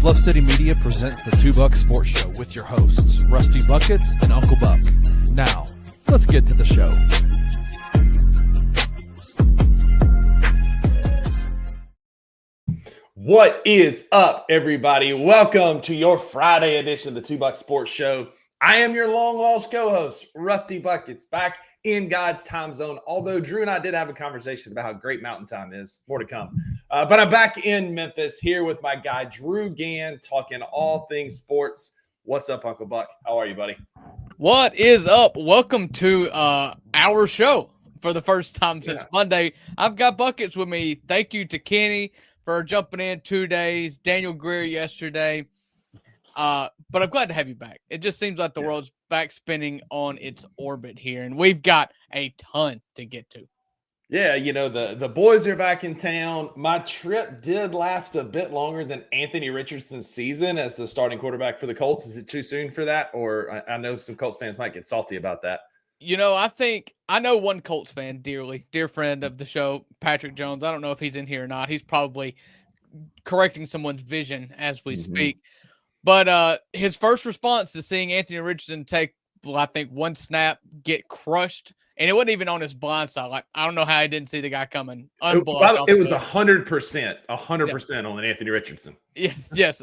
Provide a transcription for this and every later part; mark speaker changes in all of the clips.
Speaker 1: Bluff City Media presents the Two Buck Sports Show with your hosts, Rusty Buckets and Uncle Buck. Now, let's get to the show.
Speaker 2: What is up, everybody? Welcome to your Friday edition of the Two Buck Sports Show. I am your long-lost co-host, Rusty Buckets, back in God's time zone. Although Drew and I did have a conversation about how great Mountain Time is. More to come. But I'm back in Memphis here with my guy, Drew Gann, talking all things sports. What's up, Uncle Buck? How are you, buddy?
Speaker 3: What is up? Welcome to our show for the first time since Monday. I've got Buckets with me. Thank you to Kenny for jumping in 2 days. Daniel Greer yesterday. But I'm glad to have you back. It just seems like the world's back spinning on its orbit here, and we've got a ton to get to.
Speaker 2: Yeah, you know, the boys are back in town. My trip did last a bit longer than Anthony Richardson's season as the starting quarterback for the Colts. Is it too soon for that? Or I know some Colts fans might get salty about that.
Speaker 3: You know, I know one Colts fan dearly, dear friend of the show, Patrick Jones. I don't know if he's in here or not. He's probably correcting someone's vision as we speak. But his first response to seeing Anthony Richardson take, I think, one snap, get crushed, and it wasn't even on his blind side. Like, I don't know how I didn't see the guy coming unblocked.
Speaker 2: It was 100% on Anthony Richardson.
Speaker 3: Yes.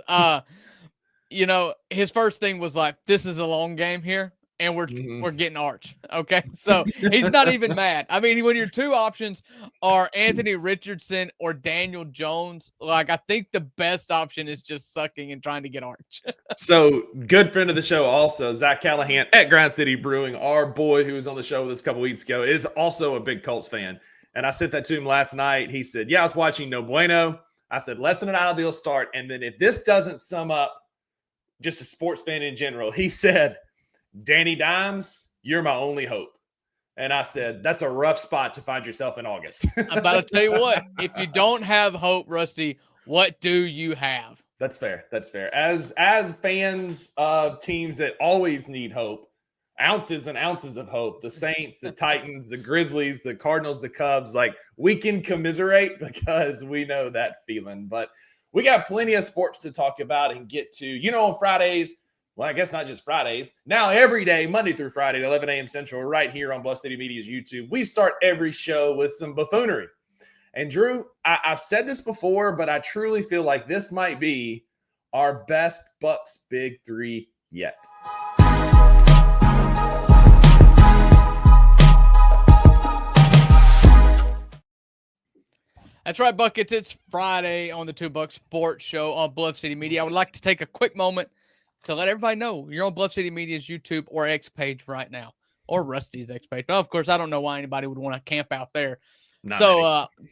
Speaker 3: You know, his first thing was like, "This is a long game here, and we're getting arch." Okay, so he's not even mad. I mean, when your two options are Anthony Richardson or Daniel Jones, like, I think the best option is just sucking and trying to get arch.
Speaker 2: So, good friend of the show also, Zach Callahan at Grind City Brewing, our boy who was on the show with us a couple weeks ago, is also a big Colts fan. And I sent that to him last night. He said, "Yeah, I was watching No Bueno." I said, "Less than an ideal start." And then if this doesn't sum up just a sports fan in general, he said, "Danny Dimes, you're my only hope." And I said, that's a rough spot to find yourself in August.
Speaker 3: I'm about to tell you what, if you don't have hope, Rusty, what do you have?
Speaker 2: That's fair. That's fair. As fans of teams that always need hope, ounces and ounces of hope, the Saints, the Titans, the Grizzlies, the Cardinals, the Cubs, like, we can commiserate because we know that feeling. But we got plenty of sports to talk about and get to. You know, on Fridays, well, I guess not just Fridays. Now every day, Monday through Friday at 11 a.m. Central, right here on Bluff City Media's YouTube, we start every show with some buffoonery. And Drew, I've said this before, but I truly feel like this might be our best Bucks Big Three yet.
Speaker 3: That's right, Buckets. It's Friday on the Two Buck Sports Show on Bluff City Media. I would like to take a quick moment to let everybody know you're on Bluff City Media's YouTube or X page right now, or Rusty's X page. But of course, I don't know why anybody would want to camp out there.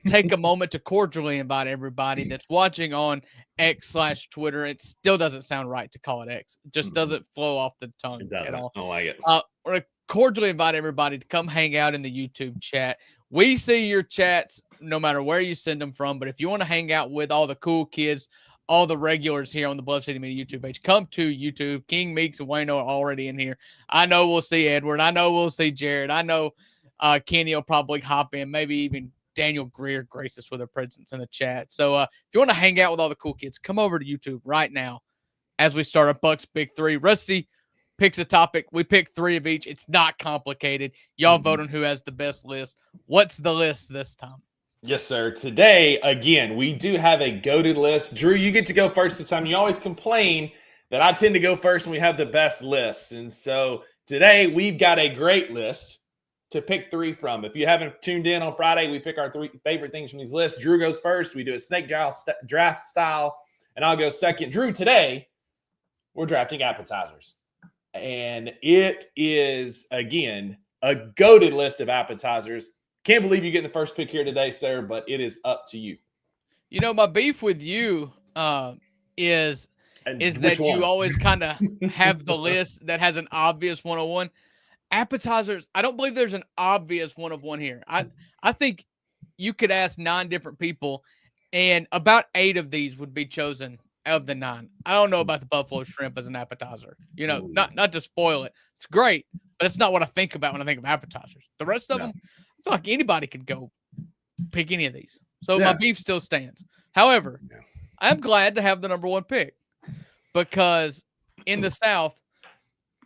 Speaker 3: Take a moment to cordially invite everybody that's watching on X/Twitter. It still doesn't sound right to call it X. It just doesn't flow off the tongue at all.
Speaker 2: I don't like it.
Speaker 3: We're going to cordially invite everybody to come hang out in the YouTube chat. We see your chats no matter where you send them from. But if you want to hang out with all the cool kids, all the regulars here on the Bluff City Media YouTube page, come to YouTube. King, Meeks, and Wayno are already in here. I know we'll see Edward. I know we'll see Jared. I know Kenny will probably hop in. Maybe even Daniel Greer grace us with a presence in the chat. So if you want to hang out with all the cool kids, come over to YouTube right now as we start our Bucks Big Three. Rusty picks a topic. We pick three of each. It's not complicated. Y'all vote on who has the best list. What's the list this time?
Speaker 2: Yes, sir. Today, again, we do have a goated list. Drew, you get to go first this time. You always complain that I tend to go first when we have the best lists. And so today we've got a great list to pick three from. If you haven't tuned in on Friday, we pick our three favorite things from these lists. Drew goes first. We do a snake draft style, and I'll go second. Drew, today we're drafting appetizers. And it is, again, a goated list of appetizers. Can't believe you get the first pick here today, sir, but it is up to you.
Speaker 3: You know, my beef with you is that you always kind of have the list that has an obvious 101. Appetizers, I don't believe there's an obvious 101 here. I think you could ask 9 different people, and about 8 of these would be chosen of the 9. I don't know about the buffalo shrimp as an appetizer. You know, not to spoil it. It's great, but it's not what I think about when I think of appetizers. The rest of them, I feel like anybody could go pick any of these. So my beef still stands. However, I'm glad to have the number 1 pick. because in the South,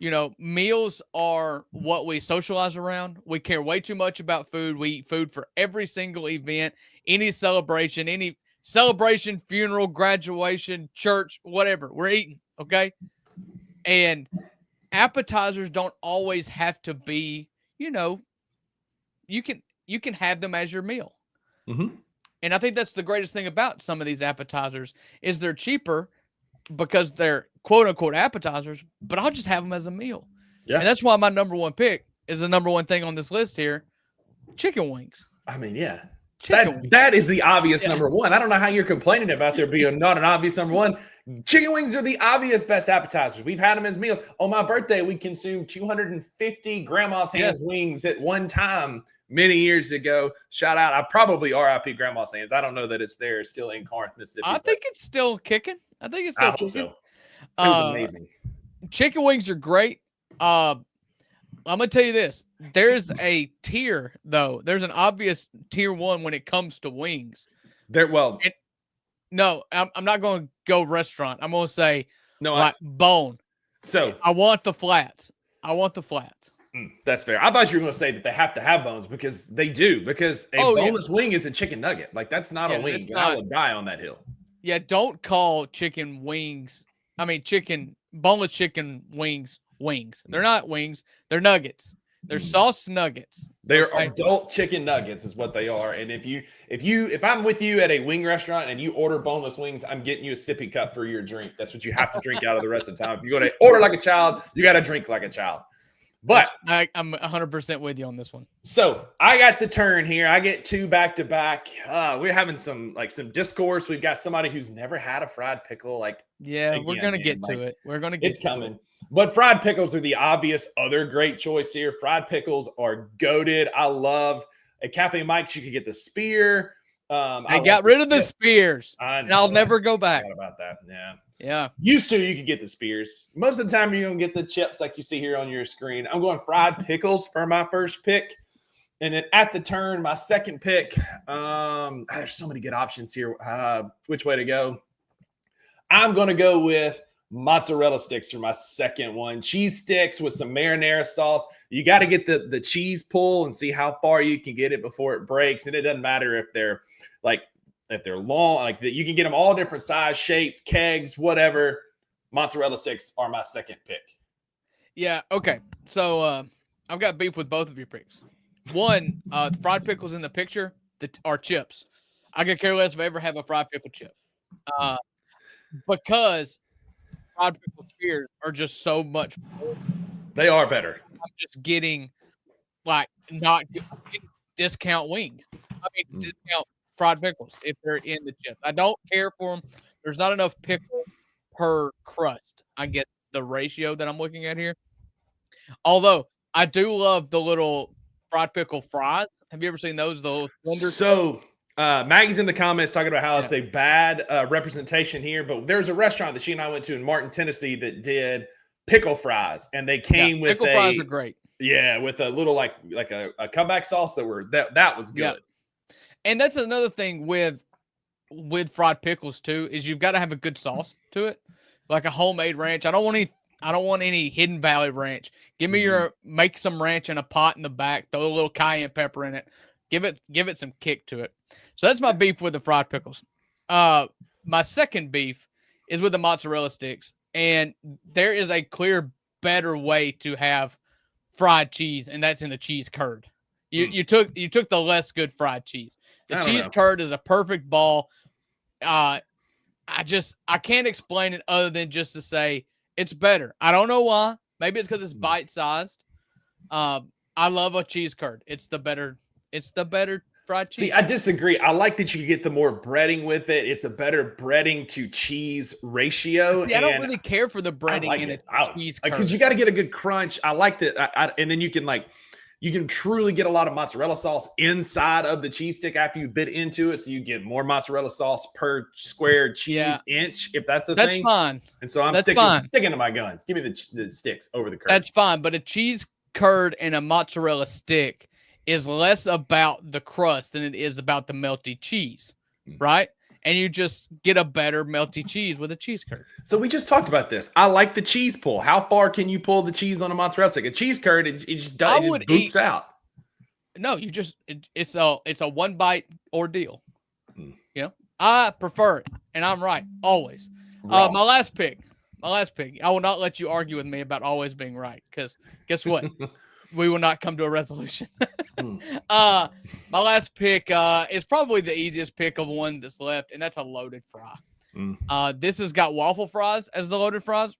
Speaker 3: you know, meals are what we socialize around. We care way too much about food. We eat food for every single event, any celebration, funeral, graduation, church, whatever. We're eating, okay? And appetizers don't always have to be, you know, you can have them as your meal.
Speaker 2: Mm-hmm.
Speaker 3: And I think that's the greatest thing about some of these appetizers is they're cheaper because they're quote unquote appetizers, but I'll just have them as a meal.
Speaker 2: Yeah.
Speaker 3: And that's why my number one pick is the number one thing on this list here, chicken wings.
Speaker 2: I mean, yeah.
Speaker 3: Chicken wings.
Speaker 2: That is the obvious number one. I don't know how you're complaining about there being not an obvious number one. Chicken wings are the obvious best appetizers. We've had them as meals. On my birthday, we consumed 250 grandma's hands wings at one time many years ago. Shout out. I probably RIP grandma's hands. I don't know that it's there. It's still in Corinth, Mississippi.
Speaker 3: I think it's still kicking. I think it's still kicking.
Speaker 2: So. It was amazing.
Speaker 3: Chicken wings are great. I'm gonna tell you this. There's a tier, though. There's an obvious tier one when it comes to wings. No, I'm not going to go restaurant. I'm going to say bone.
Speaker 2: So
Speaker 3: I want the flats.
Speaker 2: That's fair. I thought you were going to say that they have to have bones because they do. Because a boneless wing is a chicken nugget. Like that's not a wing. And I will die on that hill.
Speaker 3: Yeah, don't call boneless chicken wings. They're not wings. They're nuggets. They're sauce nuggets.
Speaker 2: They're adult chicken nuggets is what they are. And if I'm with you at a wing restaurant and you order boneless wings, I'm getting you a sippy cup for your drink. That's what you have to drink out of the rest of the time. If you're going to order like a child, you got to drink like a child. But
Speaker 3: I'm 100% with you on this one.
Speaker 2: So I got the turn here. I get two back to back. We're having some discourse. We've got somebody who's never had a fried pickle.
Speaker 3: We're gonna get to it. We're gonna get.
Speaker 2: It's coming. But fried pickles are the obvious other great choice here. Fried pickles are goated. I love at Cafe Mike's. You could get the spear.
Speaker 3: I got rid of the spears, and I'll never go back.
Speaker 2: About that,
Speaker 3: yeah.
Speaker 2: Used to, you could get the spears. Most of the time, you're gonna get the chips like you see here on your screen. I'm going fried pickles for my first pick, and then at the turn, my second pick. There's so many good options here. Which way to go? I'm gonna go with mozzarella sticks for my second one. Cheese sticks with some marinara sauce. You got to get the cheese pull and see how far you can get it before it breaks. And it doesn't matter if they're long, you can get them all different size, shapes, kegs, whatever. Mozzarella sticks are my second pick.
Speaker 3: Yeah. Okay. So I've got beef with both of your picks. One, fried pickles in the picture that are chips. I could care less if I ever have a fried pickle chip. Because fried pickle spears are just so much more.
Speaker 2: They are better.
Speaker 3: I'm just getting not discount wings. Discount fried pickles if they're in the chips. I don't care for them. There's not enough pickle per crust. I get the ratio that I'm looking at here. Although I do love the little fried pickle fries. Have you ever seen those? The little
Speaker 2: So Maggie's in the comments talking about how it's a bad representation here, but there's a restaurant that she and I went to in Martin, Tennessee that did pickle fries, and they came with
Speaker 3: pickle fries are great.
Speaker 2: Yeah, with a little like a comeback sauce that was good.
Speaker 3: Yeah. And that's another thing with fried pickles too, is you've got to have a good sauce to it, like a homemade ranch. I don't want any Hidden Valley ranch. Give me make some ranch in a pot in the back. Throw a little cayenne pepper in it. Give it some kick to it. So that's my beef with the fried pickles. My second beef is with the mozzarella sticks, and there is a clear better way to have fried cheese, and that's in the cheese curd. You took the less good fried cheese. The cheese curd is a perfect ball. I can't explain it other than just to say it's better. I don't know why. Maybe it's because it's bite sized. I love a cheese curd. It's the better fried cheese.
Speaker 2: See, I disagree. I like that you can get the more breading with it. It's a better breading to cheese ratio.
Speaker 3: See, I don't really care for the breading in a cheese curd.
Speaker 2: Because you got to get a good crunch. I like that. And then you can truly get a lot of mozzarella sauce inside of the cheese stick after you bit into it. So you get more mozzarella sauce per square cheese inch, if that's a thing.
Speaker 3: That's fine.
Speaker 2: And so I'm sticking to my guns. Give me the sticks over the curd.
Speaker 3: That's fine. But a cheese curd and a mozzarella stick is less about the crust than it is about the melty cheese, right? and you just get a better melty cheese with a cheese curd.
Speaker 2: So we just talked about this. I like the cheese pull. How far can you pull the cheese on a mozzarella stick? A cheese curd, it just boops out.
Speaker 3: No, it's a one bite ordeal. You know, I prefer it, and I'm right always. My last pick. I will not let you argue with me about always being right, because guess what? We will not come to a resolution. My last pick is probably the easiest pick of one that's left, and that's a loaded fry. This has got waffle fries as the loaded fries.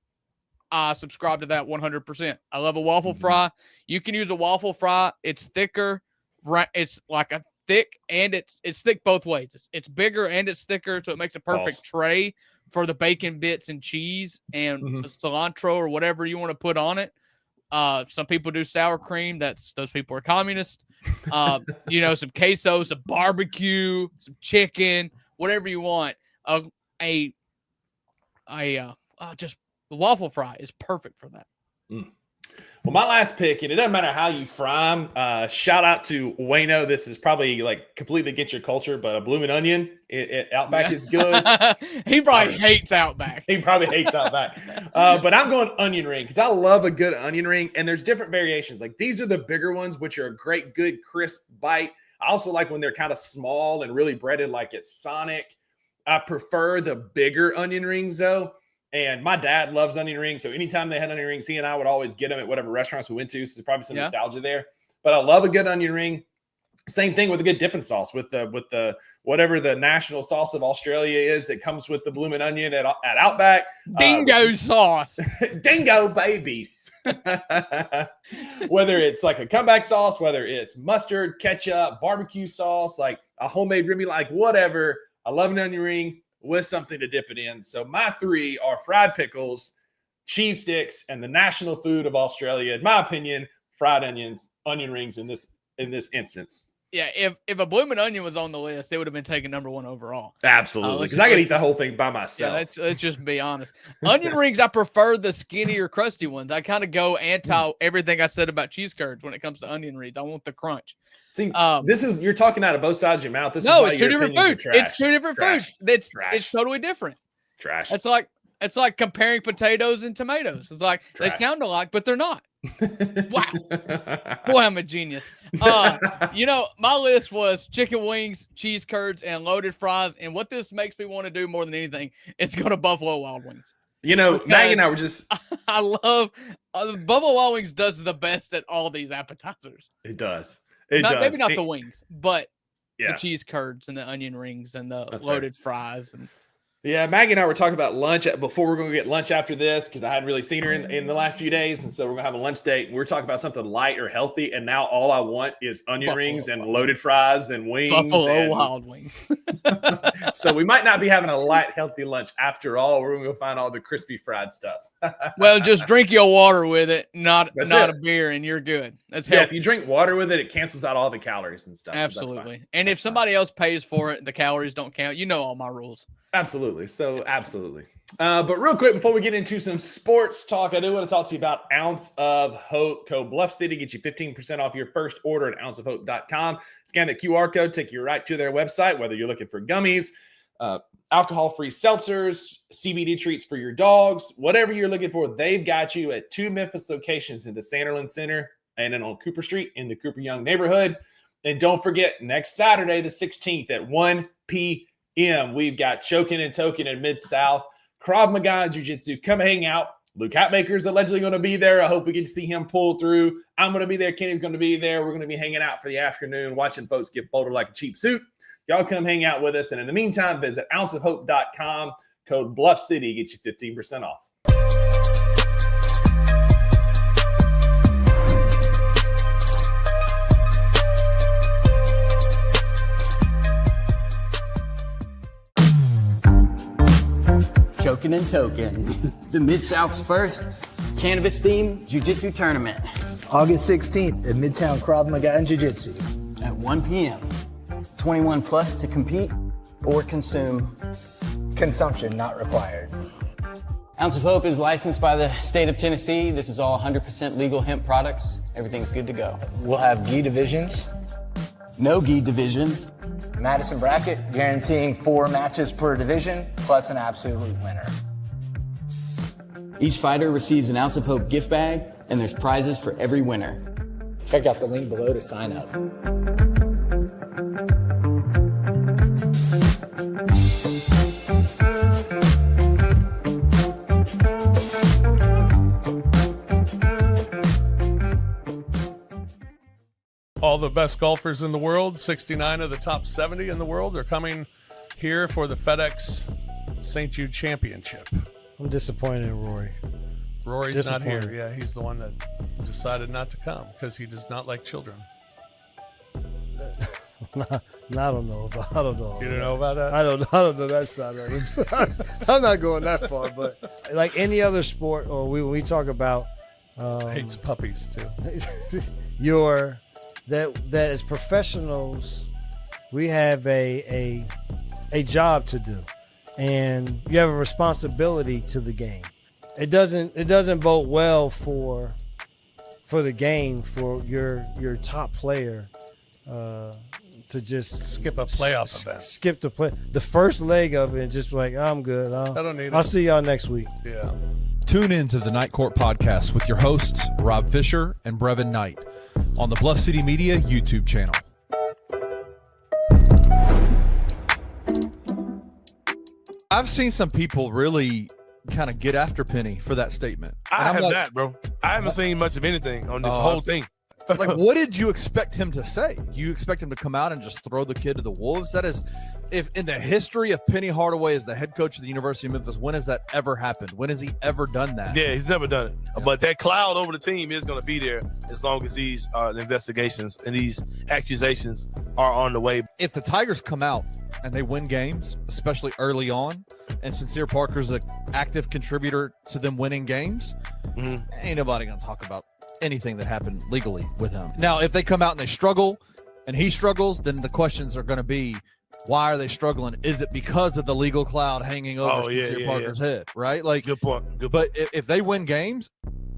Speaker 3: I subscribe to that 100%. I love a waffle fry. You can use a waffle fry. It's thicker. Right? It's like a thick, and it's thick both ways. It's bigger and it's thicker, so it makes a perfect tray for the bacon bits and cheese and cilantro or whatever you want to put on it. Some people do sour cream. Those people are communists. Some queso, some barbecue, some chicken, whatever you want. Just the waffle fry is perfect for that.
Speaker 2: Well, my last pick, and it doesn't matter how you fry them. Shout out to Wayno. This is probably like completely against your culture, but a blooming onion at Outback is good.
Speaker 3: He probably hates Outback.
Speaker 2: He probably hates Outback. But I'm going onion ring because I love a good onion ring, and there's different variations. Like these are the bigger ones, which are a great, good, crisp bite. I also like when they're kind of small and really breaded like it's Sonic. I prefer the bigger onion rings though. And my dad loves onion rings. So anytime they had onion rings, he and I would always get them at whatever restaurants we went to. So there's probably some nostalgia there. But I love a good onion ring. Same thing with a good dipping sauce with the whatever the national sauce of Australia is that comes with the blooming onion at Outback.
Speaker 3: Dingo sauce.
Speaker 2: Dingo babies. Whether it's like a comeback sauce, whether it's mustard, ketchup, barbecue sauce, like a homemade Remy, like whatever. I love an onion ring with something to dip it in. So my three are fried pickles, cheese sticks, and the national food of Australia. In my opinion, fried onions, onion rings in this instance.
Speaker 3: Yeah, if a blooming onion was on the list, it would have been taken number one overall.
Speaker 2: Absolutely, because I could eat the whole thing by myself.
Speaker 3: Yeah, let's just be honest. Onion rings, I prefer the skinnier, crusty ones. I kind of go anti everything I said about cheese curds when it comes to onion rings. I want the crunch.
Speaker 2: See, you're talking out of both sides of your mouth.
Speaker 3: It's two different foods. It's two different foods. It's totally different.
Speaker 2: Trash.
Speaker 3: It's like comparing potatoes and tomatoes. It's like they sound alike, but they're not. Wow. Boy, I'm a genius. My list was chicken wings, cheese curds, and loaded fries. And what this makes me want to do more than anything is go to Buffalo Wild Wings.
Speaker 2: Maggie and I were just...
Speaker 3: I love... Buffalo Wild Wings does the best at all these appetizers.
Speaker 2: It does.
Speaker 3: Maybe not the wings, but the cheese curds and the onion rings and the loaded fries. And
Speaker 2: yeah, Maggie and I were talking about lunch before we're going to get lunch after this because I hadn't really seen her in the last few days. And so we're going to have a lunch date. And we're talking about something light or healthy. And now all I want is onion rings and loaded fries and wings.
Speaker 3: Buffalo Wild Wings.
Speaker 2: So we might not be having a light, healthy lunch after all. We're going to go find all the crispy fried stuff.
Speaker 3: Well, just drink your water with it, not a beer, and you're good. That's healthy.
Speaker 2: If you drink water with it, it cancels out all the calories and stuff.
Speaker 3: Absolutely. So and if somebody else pays for it, the calories don't count. You know all my rules.
Speaker 2: Absolutely. Absolutely. But real quick, before we get into some sports talk, I do want to talk to you about Ounce of Hope. Code Bluff City gets you 15% off your first order at ounceofhope.com. Scan the QR code, take you right to their website, whether you're looking for gummies, alcohol-free seltzers, CBD treats for your dogs, whatever you're looking for, they've got you at 2 Memphis locations in the Sanderland Center and then on Cooper Street in the Cooper Young neighborhood. And don't forget, next Saturday, the 16th at 1 p.m., we've got Chokin' and Token in Mid-South, Krav Maga Jiu-Jitsu. Come hang out. Luke Hatmaker's allegedly going to be there. I hope we get to see him pull through. I'm going to be there. Kenny's going to be there. We're going to be hanging out for the afternoon, watching folks get bolder like a cheap suit. Y'all come hang out with us. And in the meantime, visit ounceofhope.com. Code Bluff City gets you 15% off.
Speaker 4: Chokin' and Token, the Mid-South's first cannabis-themed jiu-jitsu tournament.
Speaker 5: August 16th at Midtown Krav Maga and Jiu-Jitsu.
Speaker 4: At 1 p.m. 21 plus to compete or consume.
Speaker 5: Consumption not required.
Speaker 4: Ounce of Hope is licensed by the state of Tennessee. This is all 100% legal hemp products. Everything's good to go.
Speaker 5: We'll have gi divisions.
Speaker 4: No gi divisions.
Speaker 5: Madison bracket, guaranteeing 4 matches per division, plus an absolute winner.
Speaker 4: Each fighter receives an Ounce of Hope gift bag, and there's prizes for every winner.
Speaker 5: Check out the link below to sign up.
Speaker 6: All the best golfers in the world, 69 of the top 70 in the world, are coming here for the FedEx St. Jude Championship.
Speaker 7: I'm disappointed in Rory.
Speaker 6: Rory's not here. Yeah, he's the one that decided not to come because he does not like children.
Speaker 7: I don't know. I don't know.
Speaker 6: You don't know about that?
Speaker 7: I don't know. That's not right. I'm not going that far, but like any other sport, or when we talk about
Speaker 6: Hates puppies too.
Speaker 7: that as professionals, we have a job to do, and you have a responsibility to the game. It doesn't bode well for the game for your top player to just
Speaker 6: Skip a playoff event.
Speaker 7: skip the first leg of it and just like, I'm good.
Speaker 6: I don't need it.
Speaker 7: I'll see y'all next week.
Speaker 6: Yeah.
Speaker 1: Tune in to the Night Court podcast with your hosts, Rob Fisher and Brevin Knight, on the Bluff City Media YouTube channel. I've seen some people really kind of get after Penny for that statement.
Speaker 8: I
Speaker 1: And I'm
Speaker 8: have
Speaker 1: like,
Speaker 8: not, bro. I haven't seen much of anything on this whole thing.
Speaker 1: like, what did you expect him to say? You expect him to come out and just throw the kid to the wolves? That is, if in the history of Penny Hardaway as the head coach of the University of Memphis, when has that ever happened? When has he ever done that?
Speaker 8: Yeah, he's never done it. But that cloud over the team is going to be there as long as these investigations and these accusations are on the way.
Speaker 1: If the Tigers come out and they win games, especially early on, and Sincere Parker's an active contributor to them winning games, ain't nobody going to talk about anything that happened legally with him. Now, if they come out and they struggle and he struggles, then the questions are going to be, why are they struggling? Is it because of the legal cloud hanging over Sincere Parker's head, right? Like,
Speaker 8: Good point.
Speaker 1: but if they win games,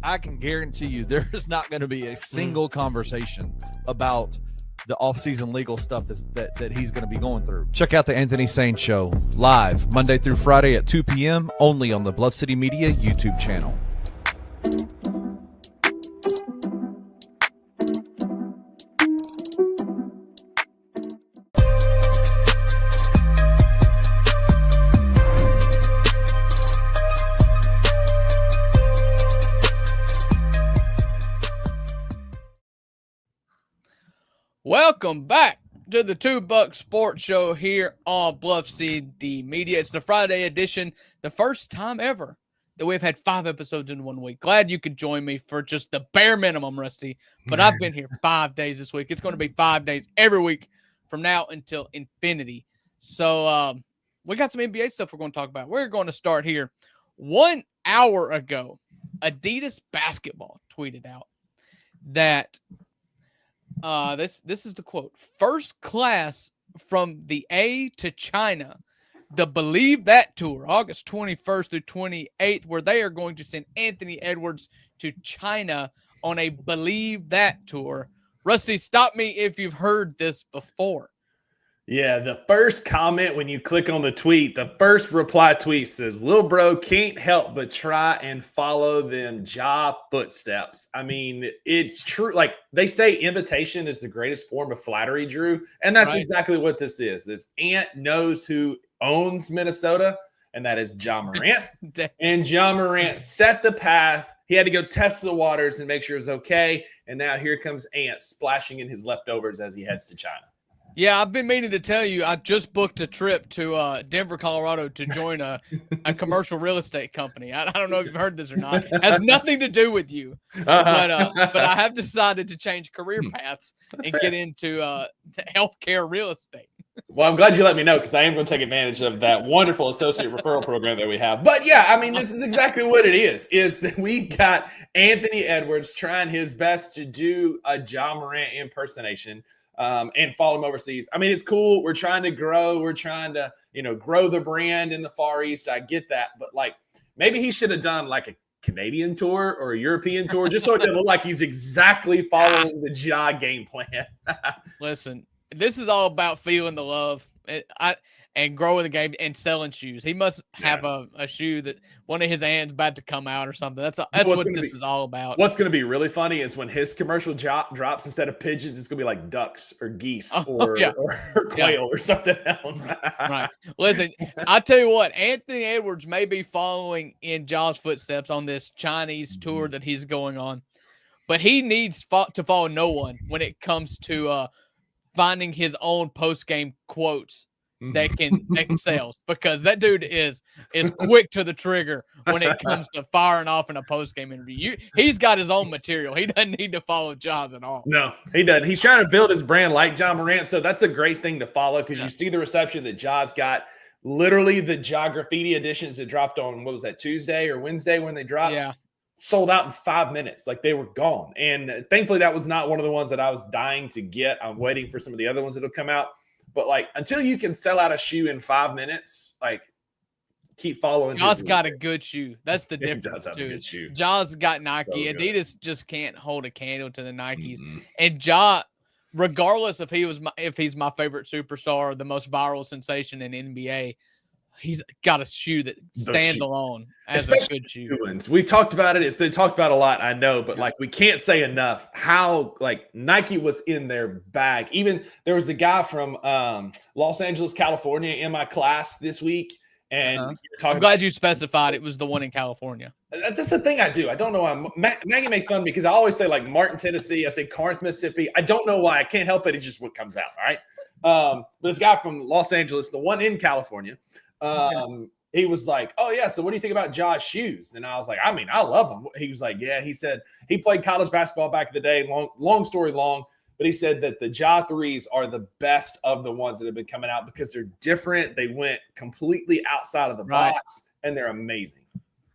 Speaker 1: I can guarantee you there is not going to be a single conversation about the off-season legal stuff that he's going to be going through. Check out the Anthony Sane Show live Monday through Friday at 2 p.m. only on the Bluff City Media YouTube channel.
Speaker 3: Welcome back to the $2 Sports Show here on Bluff City Media. It's the Friday edition, the first time ever that we've had 5 episodes in 1 week. Glad you could join me for just the bare minimum, Rusty. But I've been here 5 days this week. It's going to be 5 days every week from now until infinity. So we got some NBA stuff we're going to talk about. We're going to start here. 1 hour ago, Adidas Basketball tweeted out that this is the quote: first class from the A to China, the Believe That tour, August 21st through 28th, where they are going to send Anthony Edwards to China on a Believe That tour. Rusty, stop me if you've heard this before.
Speaker 2: Yeah, the first comment when you click on the tweet, the first reply tweet says, "Lil bro can't help but try and follow them Ja footsteps." I mean, it's true. Like they say, imitation is the greatest form of flattery, Drew. And that's exactly what this is. This Ant knows who owns Minnesota, and that is Ja Morant. And Ja Morant set the path. He had to go test the waters and make sure it was okay. And now here comes Ant splashing in his leftovers as he heads to China.
Speaker 3: Yeah, I've been meaning to tell you, I just booked a trip to Denver, Colorado to join a commercial real estate company. I don't know if you've heard this or not. It has nothing to do with you. But I have decided to change career paths and get into healthcare real estate.
Speaker 2: Well, I'm glad you let me know because I am going to take advantage of that wonderful associate referral program that we have. But yeah, I mean, this is exactly what it is that we got Anthony Edwards trying his best to do a Ja Morant impersonation. And follow him overseas. I mean, it's cool. We're trying to grow. We're trying to, grow the brand in the Far East. I get that. But, maybe he should have done, a Canadian tour or a European tour just so it doesn't look like he's exactly following the Ja game plan.
Speaker 3: Listen, this is all about feeling the love and growing the game and selling shoes. He must have a shoe that one of his hands about to come out or something. That's what this is all about.
Speaker 2: What's going to be really funny is when his commercial drops, instead of pigeons, it's going to be like ducks or geese or quail or something else.
Speaker 3: Right. Listen, I'll tell you what, Anthony Edwards may be following in Ja's footsteps on this Chinese tour that he's going on, but he needs to follow no one when it comes to finding his own post-game quotes that can sell, because that dude is quick to the trigger when it comes to firing off in a post-game interview. He's got his own material. He doesn't need to follow Ja's at all.
Speaker 2: No, he doesn't. He's trying to build his brand like Ja Morant, so that's a great thing to follow because you see the reception that Ja's got. Literally, the Ja Graffiti editions that dropped on, what was that, Tuesday or Wednesday when they dropped?
Speaker 3: Yeah.
Speaker 2: Sold out in 5 minutes. Like, they were gone. And thankfully, that was not one of the ones that I was dying to get. I'm waiting for some of the other ones that'll come out. But, like, until you can sell out a shoe in 5 minutes, like, keep following.
Speaker 3: Ja's got a good shoe. That's the difference,
Speaker 2: does have a good shoe.
Speaker 3: Ja's got Nike. So Adidas just can't hold a candle to the Nikes. And Ja, regardless if he's my favorite superstar or the most viral sensation in NBA, he's got a shoe that stands alone as a good shoe.
Speaker 2: We've talked about it. It's been talked about a lot, I know, but like we can't say enough how like Nike was in their bag. Even there was a guy from Los Angeles, California in my class this week. And
Speaker 3: I'm glad you specified it was the one in California.
Speaker 2: That's the thing I do. I don't know why. Maggie makes fun of me because I always say like Martin, Tennessee. I say Corinth, Mississippi. I don't know why. I can't help it. It's just what comes out. All right. This guy from Los Angeles, the one in California, he was like, "Oh yeah, so what do you think about Ja's shoes?" And I was like, "I mean, I love them." He was like, "Yeah." He said he played college basketball back in the day. Long story long, but he said that the Ja 3s are the best of the ones that have been coming out because they're different. They went completely outside of the box, and they're amazing.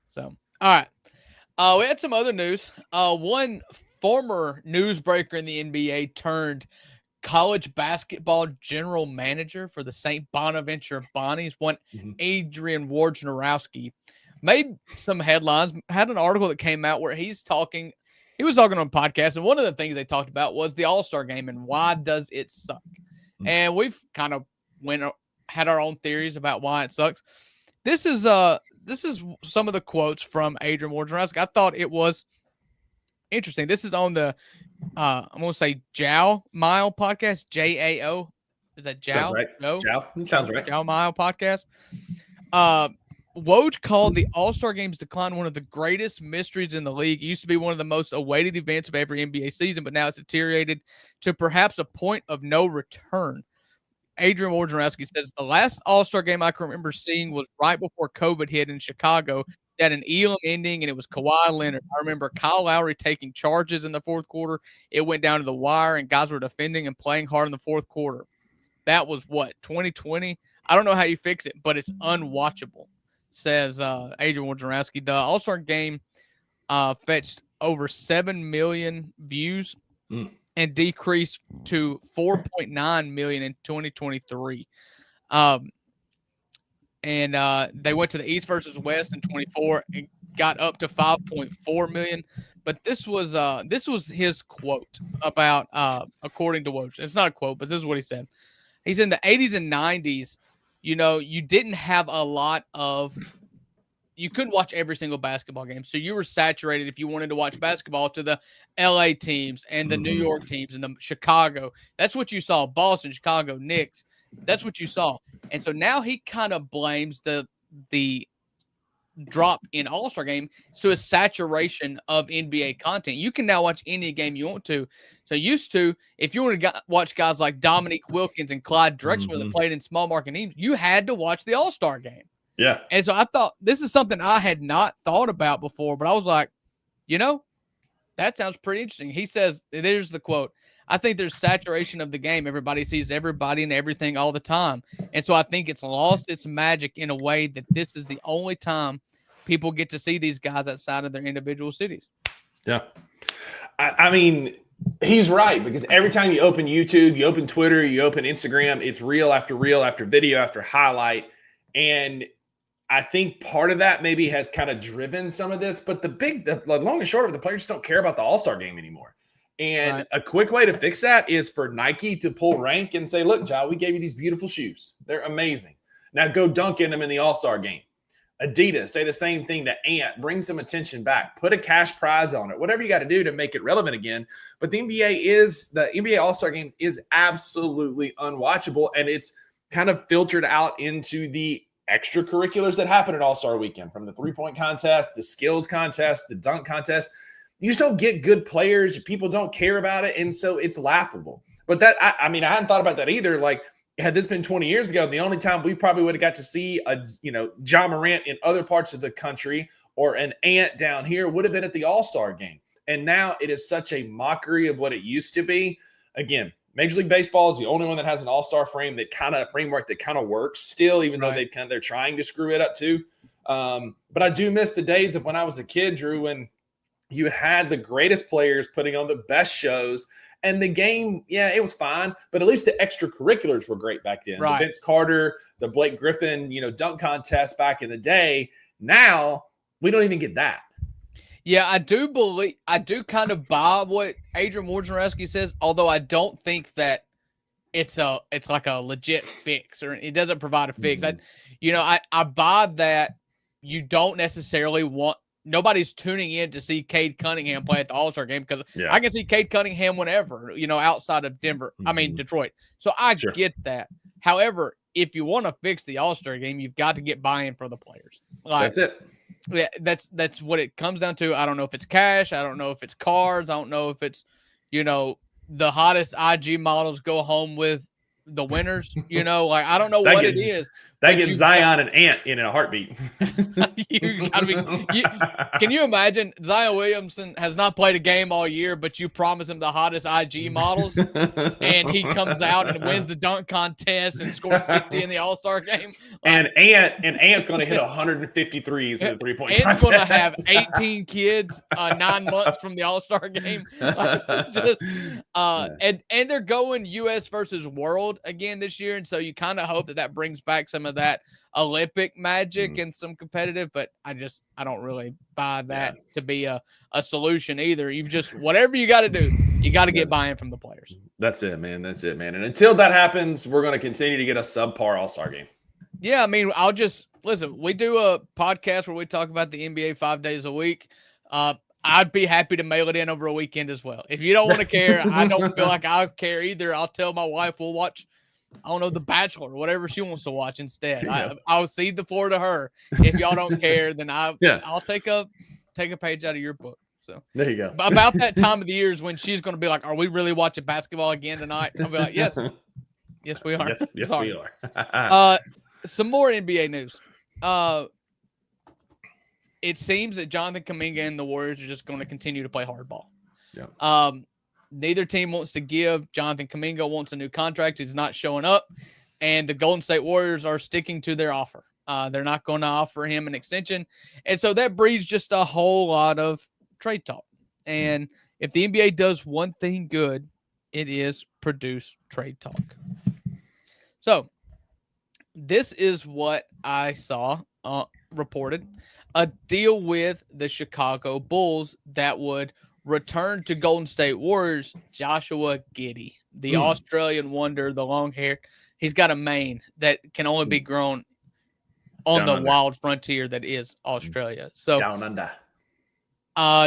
Speaker 3: So, all right, we had some other news. One former newsbreaker in the NBA turned college basketball general manager for the St. Bonaventure Bonnies, Adrian Wojnarowski, made some headlines, had an article that came out where he was talking on a podcast, and one of the things they talked about was the All-Star game and why does it suck. And we've kind of had our own theories about why it sucks. This is some of the quotes from Adrian Wojnarowski. I thought it was interesting. This is on the I'm going to say Jao Mile podcast, JAO. Is that Jao?
Speaker 2: Sounds right.
Speaker 3: No?
Speaker 2: Jao. Sounds right.
Speaker 3: Jao Mile podcast. Woj called the All-Star Game's decline one of the greatest mysteries in the league. It used to be one of the most awaited events of every NBA season, but now it's deteriorated to perhaps a point of no return. Adrian Wojnarowski says, the last All-Star game I can remember seeing was right before COVID hit in Chicago. It had an Elam ending, and it was Kawhi Leonard. I remember Kyle Lowry taking charges in the fourth quarter. It went down to the wire, and guys were defending and playing hard in the fourth quarter. That was, 2020? I don't know how you fix it, but it's unwatchable, says Adrian Wojnarowski. The All-Star game fetched over 7 million views and decreased to 4.9 million in 2023. And they went to the East versus West in 24 and got up to 5.4 million. But this was his quote about according to Woj. It's not a quote, but this is what he said. He said in the 80s and 90s, you didn't have a lot of – you couldn't watch every single basketball game. So you were saturated if you wanted to watch basketball to the L.A. teams and the New York teams and the Chicago. That's what you saw. Boston, Chicago, Knicks. That's what you saw. And so now he kind of blames the drop in All-Star game to a saturation of NBA content. You can now watch any game you want to. So used to, if you want to watch guys like Dominique Wilkins and Clyde Drexler that played in small market teams, you had to watch the All-Star game.
Speaker 2: Yeah.
Speaker 3: And so I thought this is something I had not thought about before, but I was like, that sounds pretty interesting. He says, there's the quote, I think there's saturation of the game. Everybody sees everybody and everything all the time. And so I think it's lost its magic in a way that this is the only time people get to see these guys outside of their individual cities.
Speaker 2: Yeah. I mean, he's right, because every time you open YouTube, you open Twitter, you open Instagram, it's reel after video after highlight. And I think part of that maybe has kind of driven some of this, but the long and short of it, the players don't care about the All-Star game anymore. And a quick way to fix that is for Nike to pull rank and say, look, Ja, we gave you these beautiful shoes. They're amazing. Now go dunk in them in the All-Star game. Adidas, say the same thing to Ant. Bring some attention back. Put a cash prize on it. Whatever you got to do to make it relevant again. But the NBA All-Star game is absolutely unwatchable, and it's kind of filtered out into the extracurriculars that happen at All-Star weekend, from the three-point contest, the skills contest, the dunk contest. You just don't get good players. People don't care about it, and so it's laughable. But that, I mean, I hadn't thought about that either. Like, had this been 20 years ago, the only time we probably would have got to see a, Ja Morant in other parts of the country or an Ant down here would have been at the All-Star game. And now it is such a mockery of what it used to be. Again, Major League Baseball is the only one that has an All-Star framework that kind of works still, even though they're trying to screw it up too. But I do miss the days of when I was a kid, Drew, when you had the greatest players putting on the best shows. And the game, yeah, it was fine, but at least the extracurriculars were great back then.
Speaker 3: Right.
Speaker 2: The Vince Carter, the Blake Griffin, dunk contest back in the day. Now we don't even get that.
Speaker 3: Yeah, I do kind of buy what Adrian Wojnarowski says, although I don't think that it's like a legit fix, or it doesn't provide a fix. I buy that you don't necessarily want. Nobody's tuning in to see Cade Cunningham play at the All-Star game, because I can see Cade Cunningham whenever, outside of Denver. I mean, Detroit. So I get that. However, if you want to fix the All-Star game, you've got to get buy-in for the players.
Speaker 2: That's it.
Speaker 3: Yeah, that's what it comes down to. I don't know if it's cash. I don't know if it's cards. I don't know if it's, the hottest IG models go home with the winners. I don't know what it is.
Speaker 2: That gets Zion and Ant in a heartbeat.
Speaker 3: You gotta be. Can you imagine? Zion Williamson has not played a game all year, but you promise him the hottest IG models, and he comes out and wins the dunk contest and scores 50 in the All-Star game.
Speaker 2: And Ant's going to hit 150 threes in the three-point contest.
Speaker 3: Ant's going to have 18 kids 9 months from the All-Star game. And they're going U.S. versus World again this year, and so you kind of hope that brings back some of that Olympic magic and some competitive, but I don't really buy that to be a solution either. You've just, whatever you got to do, you got to get buy-in from the players.
Speaker 2: That's it, man. And until that happens, we're going to continue to get a subpar All-Star game.
Speaker 3: Yeah, I mean, I'll just listen. We do a podcast where we talk about the NBA 5 days a week. I'd be happy to mail it in over a weekend as well. If you don't want to care, I don't feel like I care either. I'll tell my wife we'll watch, I don't know, The Bachelor or whatever she wants to watch instead. I'll cede the floor to her. If y'all don't care, then I'll take a page out of your book. So
Speaker 2: there you go.
Speaker 3: About that time of the year is when she's going to be like, "Are we really watching basketball again tonight?" I'll be like, "Yes, yes, we are.
Speaker 2: Yes, we are."
Speaker 3: Some more NBA news. It seems that Jonathan Kuminga and the Warriors are just going to continue to play hardball.
Speaker 2: Yeah.
Speaker 3: Neither team wants to give. Jonathan Kuminga wants a new contract. He's not showing up. And the Golden State Warriors are sticking to their offer. They're not going to offer him an extension. And so that breeds just a whole lot of trade talk. And if the NBA does one thing good, it is produce trade talk. So this is what I saw reported. A deal with the Chicago Bulls that would return to Golden State Warriors Joshua Giddey, the Australian wonder, the long hair. He's got a mane that can only be grown on the wild frontier that is Australia. So
Speaker 2: down under.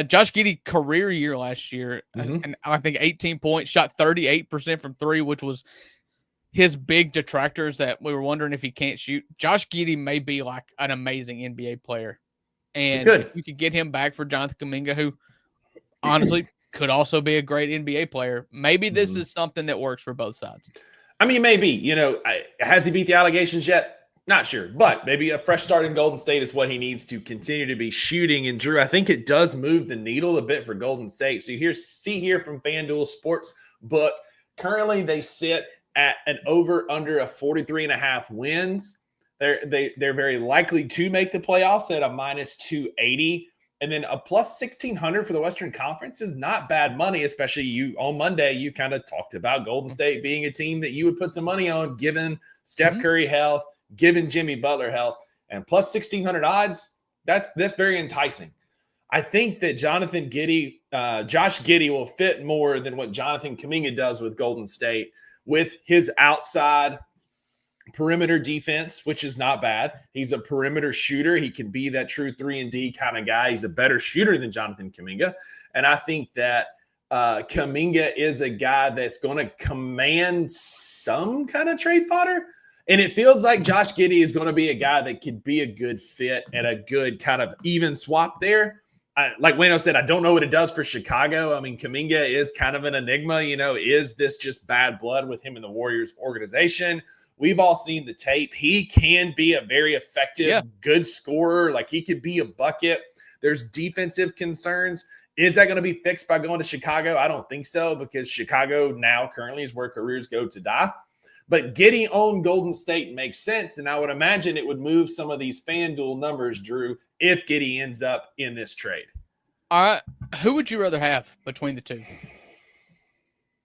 Speaker 3: Josh Giddey career year last year, and I think 18 points, shot 38% from three, which was his big detractors that we were wondering if he can't shoot. Josh Giddey may be like an amazing NBA player. And if you could get him back for Jonathan Kuminga, who honestly could also be a great NBA player, maybe this is something that works for both sides.
Speaker 2: I mean, maybe. Has he beat the allegations yet? Not sure. But maybe a fresh start in Golden State is what he needs to continue to be shooting. And, Drew, I think it does move the needle a bit for Golden State. So see here from FanDuel Sportsbook, currently they sit at an over-under of 43.5 wins. They're very likely to make the playoffs at a minus 280. And then a plus 1,600 for the Western Conference is not bad money, especially on Monday. You kind of talked about Golden State being a team that you would put some money on, given Steph Curry health, given Jimmy Butler health, and plus 1,600 odds. That's very enticing. I think that Jonathan Giddey, Josh Giddey will fit more than what Jonathan Kuminga does with Golden State with his outside perimeter defense, which is not bad. He's a perimeter shooter. He can be that true 3-and-D kind of guy. He's a better shooter than Jonathan Kuminga. And I think that Kuminga is a guy that's going to command some kind of trade fodder. And it feels like Josh Giddey is going to be a guy that could be a good fit and a good kind of even swap there. Like Wayno said, I don't know what it does for Chicago. I mean, Kuminga is kind of an enigma. Is this just bad blood with him in the Warriors organization? We've all seen the tape. He can be a very effective, good scorer. Like, he could be a bucket. There's defensive concerns. Is that going to be fixed by going to Chicago? I don't think so, because Chicago now currently is where careers go to die. But Giddey on Golden State makes sense, and I would imagine it would move some of these FanDuel numbers, Drew, if Giddey ends up in this trade.
Speaker 3: All right. Who would you rather have between the two?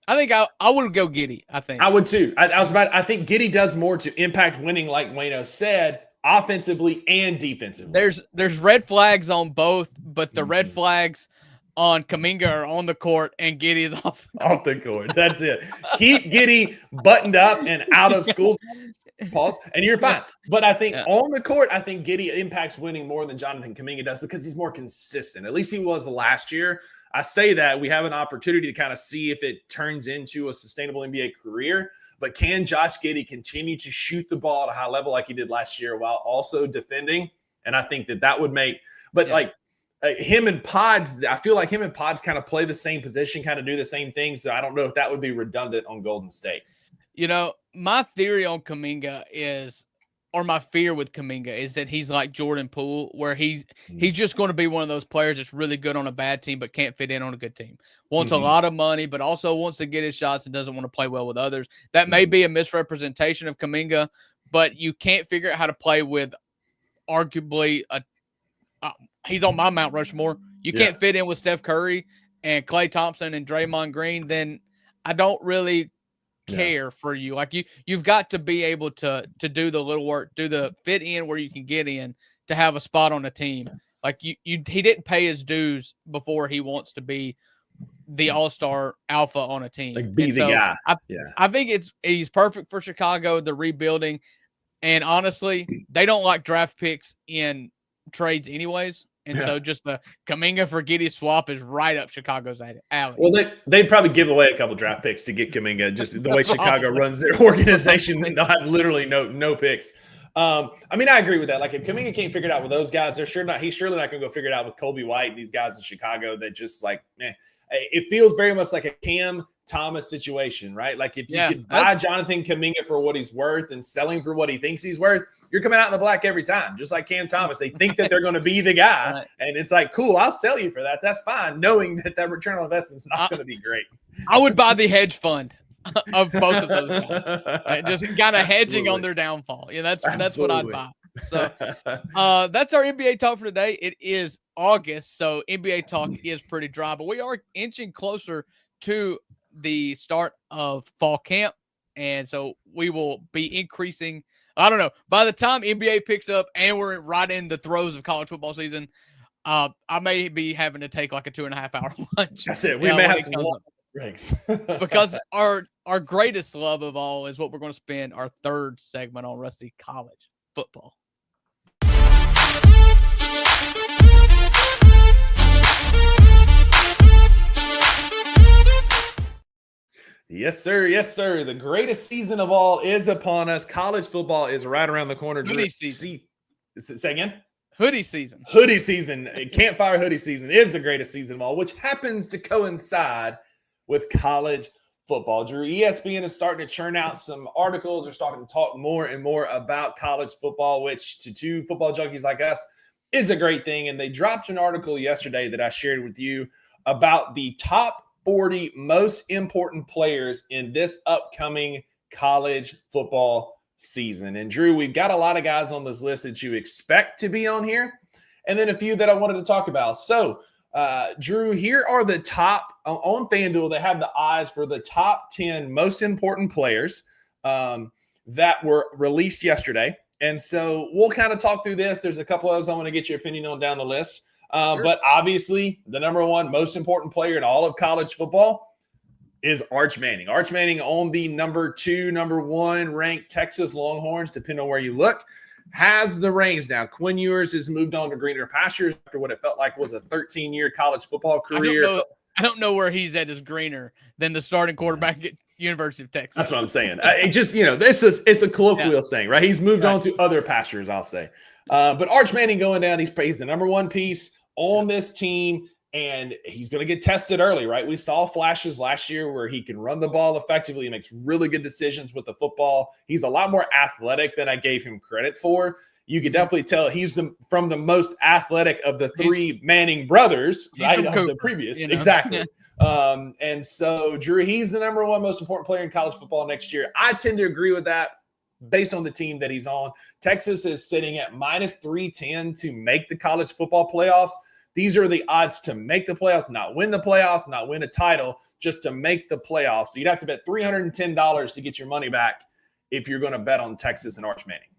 Speaker 3: I think I would go Giddey, I think.
Speaker 2: I would too. I think Giddey does more to impact winning, like Wayno said, offensively and defensively.
Speaker 3: There's red flags on both, but the red flags on Kuminga are on the court and Giddey is off
Speaker 2: the court. That's it. Keep Giddey buttoned up and out of school. Pause. And you're fine. But I think on the court, I think Giddey impacts winning more than Jonathan Kuminga does because he's more consistent. At least he was last year. I say that we have an opportunity to kind of see if it turns into a sustainable NBA career. But can Josh Giddey continue to shoot the ball at a high level like he did last year while also defending? And I think that would make – but like him and Pods, I feel like him and Pods kind of play the same position, kind of do the same thing. So I don't know if that would be redundant on Golden State.
Speaker 3: My theory on Kuminga is – or my fear with Kuminga is that he's like Jordan Poole, where he's just going to be one of those players that's really good on a bad team but can't fit in on a good team. Wants a lot of money, but also wants to get his shots and doesn't want to play well with others. That may be a misrepresentation of Kuminga, but you can't figure out how to play with arguably he's on my Mount Rushmore. You can't fit in with Steph Curry and Klay Thompson and Draymond Green, then I don't really care for you. Like you've got to be able to do the little work, do the fit in where you can get in to have a spot on a team. Like he didn't pay his dues before he wants to be the all-star alpha on a team.
Speaker 2: Like be the guy.
Speaker 3: I think he's perfect for Chicago, the rebuilding. And honestly, they don't like draft picks in trades anyways. And so just the Kuminga for Giddey swap is right up Chicago's alley.
Speaker 2: Well, they'd probably give away a couple draft picks to get Kuminga, just the way Chicago runs their organization. They'll have literally no picks. I mean, I agree with that. Like, if Kuminga can't figure it out with those guys, he's surely not going to go figure it out with Kobe White and these guys in Chicago that just like, it feels very much like a Cam Thomas situation, right? Like if you could buy Jonathan Kuminga for what he's worth and sell him for what he thinks he's worth, you're coming out in the black every time, just like Cam Thomas. They think that they're going to be the guy, right. And it's like, cool, I'll sell you for that. That's fine, knowing that return on investment is not going to be great.
Speaker 3: I would buy the hedge fund of both of those guys, just kind of hedging on their downfall. Yeah, that's what I'd buy. So that's our NBA talk for today. It is August, so NBA talk is pretty dry, but we are inching closer to the start of fall camp, and so we will be increasing. I don't know, by the time NBA picks up and we're right in the throes of college football season, I may be having to take like a 2.5 hour lunch.
Speaker 2: That's it. We may have some breaks
Speaker 3: because our greatest love of all is what we're going to spend our third segment on, Rusty, college football.
Speaker 2: Yes, sir. Yes, sir. The greatest season of all is upon us. College football is right around the corner.
Speaker 3: Hoodie season.
Speaker 2: Say again?
Speaker 3: Hoodie season.
Speaker 2: Hoodie season. Campfire hoodie season is the greatest season of all, which happens to coincide with college football. Drew, ESPN is starting to churn out some articles. They're starting to talk more and more about college football, which to two football junkies like us is a great thing. And they dropped an article yesterday that I shared with you about the top 40 most important players in this upcoming college football season. And Drew, we've got a lot of guys on this list that you expect to be on here, and then a few that I wanted to talk about. So, Drew, here are the top on FanDuel. They have the odds for the top 10 most important players that were released yesterday. And so we'll kind of talk through this. There's a couple of those I want to get your opinion on down the list. But obviously, the number one most important player in all of college football is Arch Manning. Arch Manning on the number 2, number 1 ranked Texas Longhorns, depending on where you look, has the reins now. Quinn Ewers has moved on to greener pastures after what it felt like was a 13-year college football career.
Speaker 3: I don't know where he's at is greener than the starting quarterback at University of Texas.
Speaker 2: That's what I'm saying. It just, it's a colloquial saying, right? He's moved on to other pastures, I'll say. But Arch Manning going down, he's the number 1 piece on this team, and he's going to get tested early, right? We saw flashes last year where he can run the ball effectively. He makes really good decisions with the football. He's a lot more athletic than I gave him credit for. You can definitely tell he's from the most athletic of the 3 Manning brothers, right? Of the previous, exactly. And so, Drew, he's the number 1 most important player in college football next year. I tend to agree with that based on the team that he's on. Texas is sitting at minus 310 to make the college football playoffs. These are the odds to make the playoffs, not win the playoffs, not win a title, just to make the playoffs. So you'd have to bet $310 to get your money back if you're going to bet on Texas and Arch Manning.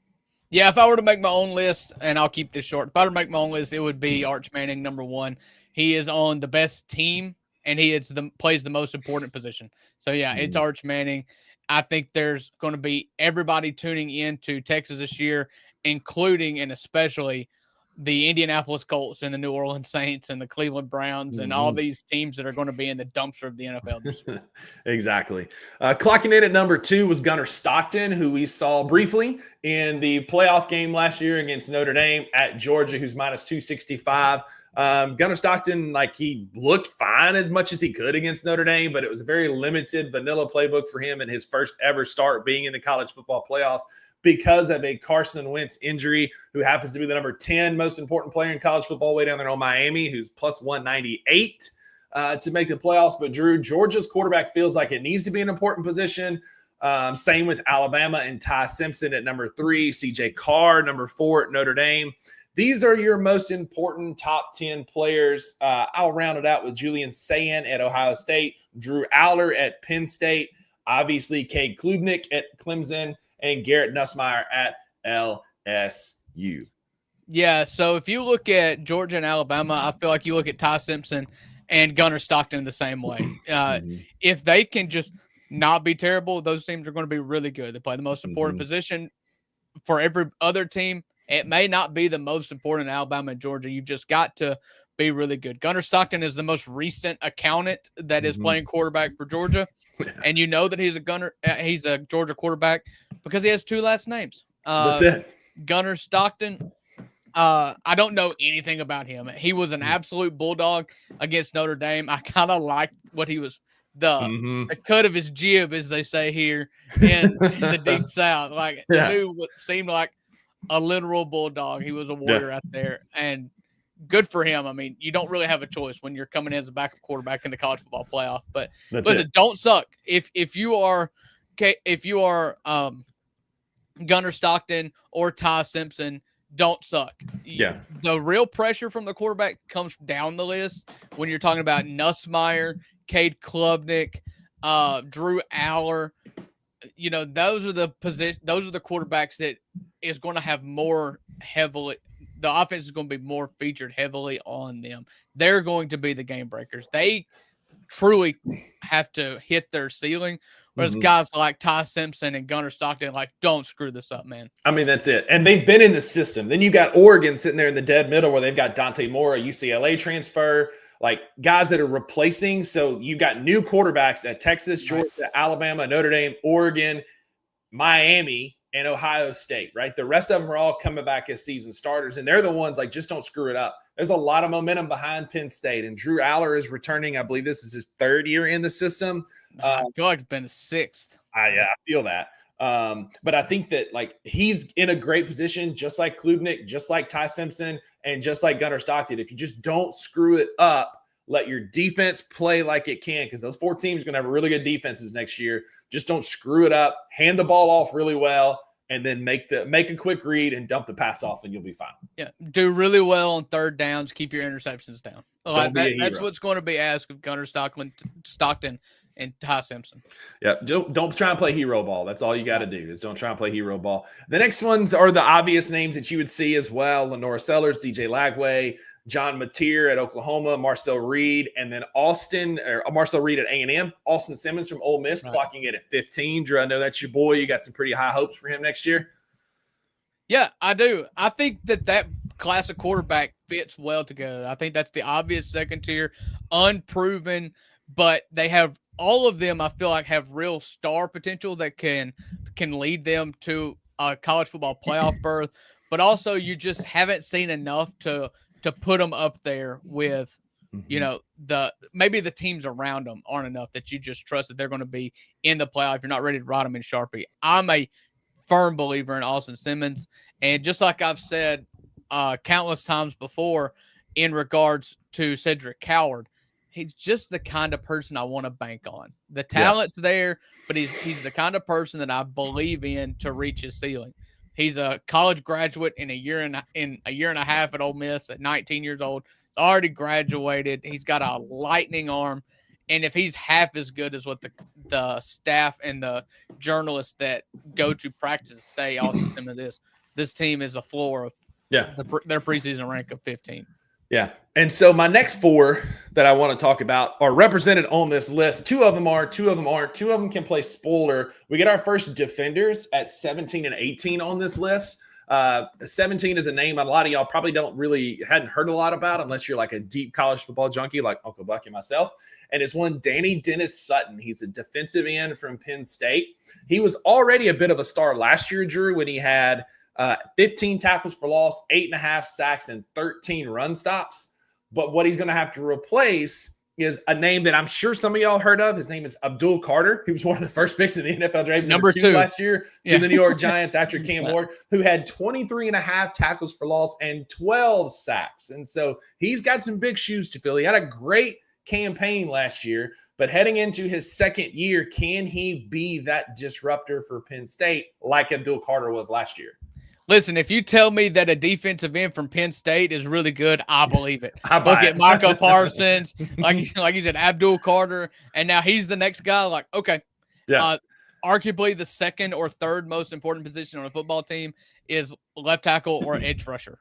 Speaker 3: Yeah, if I were to make my own list, and I'll keep this short, if I were to make my own list, it would be Arch Manning, number 1. He is on the best team, and he plays the most important position. So, yeah, it's Arch Manning. I think there's going to be everybody tuning in to Texas this year, including and especially the Indianapolis Colts and the New Orleans Saints and the Cleveland Browns and all these teams that are going to be in the dumpster of the NFL this year.
Speaker 2: Exactly. Clocking in at number 2 was Gunnar Stockton, who we saw briefly in the playoff game last year against Notre Dame at Georgia, who's minus 265. Gunnar Stockton, he looked fine as much as he could against Notre Dame, but it was a very limited vanilla playbook for him in his first ever start being in the college football playoffs because of a Carson Wentz injury, who happens to be the number 10 most important player in college football way down there on Miami, who's plus 198 to make the playoffs. But Drew, Georgia's quarterback feels like it needs to be an important position. Same with Alabama and Ty Simpson at number 3, CJ Carr, number 4 at Notre Dame. These are your most important top 10 players. I'll round it out with Julian Sayin at Ohio State, Drew Aller at Penn State, obviously Cade Klubnik at Clemson, and Garrett Nussmeier at LSU.
Speaker 3: Yeah, so if you look at Georgia and Alabama, I feel like you look at Ty Simpson and Gunnar Stockton the same way. If they can just not be terrible, those teams are going to be really good. They play the most important position for every other team. It may not be the most important in Alabama and Georgia. You've just got to be really good. Gunnar Stockton is the most recent accountant that is playing quarterback for Georgia. And you know that he's a Georgia quarterback because he has 2 last names.
Speaker 2: That's it.
Speaker 3: Gunnar Stockton. I don't know anything about him. He was an absolute bulldog against Notre Dame. I kind of liked what he was, the cut of his jib, as they say here in the Deep South. The dude seemed like a literal bulldog. He was a warrior out there, and good for him. I mean, you don't really have a choice when you're coming in as a backup quarterback in the college football playoff. But listen, don't suck. If you are Gunnar Stockton or Ty Simpson, don't suck.
Speaker 2: Yeah.
Speaker 3: The real pressure from the quarterback comes down the list when you're talking about Nussmeier, Cade Klubnik, Drew Aller. Those are the quarterbacks that is going to have more heavily. The offense is going to be more featured heavily on them. They're going to be the game breakers. They truly have to hit their ceiling. Whereas guys like Ty Simpson and Gunnar Stockton, don't screw this up, man.
Speaker 2: I mean, that's it. And they've been in the system. Then you got Oregon sitting there in the dead middle where they've got Dante Moore, a UCLA transfer, guys that are replacing. So you've got new quarterbacks at Texas, Georgia, Alabama, Notre Dame, Oregon, Miami, and Ohio State, right? The rest of them are all coming back as season starters, and they're the ones just don't screw it up. There's a lot of momentum behind Penn State, and Drew Aller is returning. I believe this is his 3rd year in the system.
Speaker 3: I feel like it's been his 6th.
Speaker 2: I feel that. But I think that he's in a great position, just like Klubnik, just like Ty Simpson, and just like Gunnar Stockton. If you just don't screw it up, let your defense play like it can, because those 4 teams are going to have really good defenses next year. Just don't screw it up. Hand the ball off really well, and then make a quick read and dump the pass off, and you'll be fine.
Speaker 3: Yeah, do really well on 3rd downs. Keep your interceptions down. That's what's going to be asked of Gunnar Stockton and Ty Simpson.
Speaker 2: Yeah, don't try and play hero ball. That's all you got to do is don't try and play hero ball. The next ones are the obvious names that you would see as well: Lenora Sellers, DJ Lagway, John Mateer at Oklahoma, Marcel Reed, and then Marcel Reed at A&M, Austin Simmons from Ole Miss, clocking it at 15. Drew, I know that's your boy. You got some pretty high hopes for him next year.
Speaker 3: Yeah, I do. I think that class of quarterback fits well together. I think that's the obvious second tier, unproven, but they have all of them. I feel like have real star potential that can lead them to a college football playoff berth. But also, you just haven't seen enough to put them up there with, maybe the teams around them aren't enough that you just trust that they're going to be in the playoff. You're not ready to write them in Sharpie. I'm a firm believer in Austin Simmons. And just like I've said countless times before in regards to Cedric Coward, he's just the kind of person I want to bank on. The talent's there, but he's the kind of person that I believe in to reach his ceiling. He's a college graduate in a year and a half at Ole Miss at 19 years old. Already graduated. He's got a lightning arm. And if he's half as good as what the staff and the journalists that go to practice say Austin Simmons is, this team is a floor of their preseason rank of 15.
Speaker 2: Yeah. And so my next four that I want to talk about are represented on this list. Two of them are, two of them aren't. Two of them can play spoiler. We get our first defenders at 17 and 18 on this list. 17 is a name a lot of y'all probably hadn't heard a lot about unless you're like a deep college football junkie like Uncle Buck and myself. And it's one Danny Dennis Sutton. He's a defensive end from Penn State. He was already a bit of a star last year, Drew, when he had 15 tackles for loss, 8.5 sacks, and 13 run stops. But what he's going to have to replace is a name that I'm sure some of y'all heard of. His name is Abdul Carter. He was one of the first picks in the NFL draft, number 2 last year to the New York Giants after Cam Ward, who had 23.5 tackles for loss and 12 sacks. And so he's got some big shoes to fill. He had a great campaign last year, but heading into his second year, can he be that disruptor for Penn State like Abdul Carter was last year?
Speaker 3: Listen, if you tell me that a defensive end from Penn State is really good, I believe it. Look at Micah Parsons, like you said, Abdul Carter, and now he's the next guy. Like, okay, arguably the second or third most important position on a football team is left tackle or edge rusher.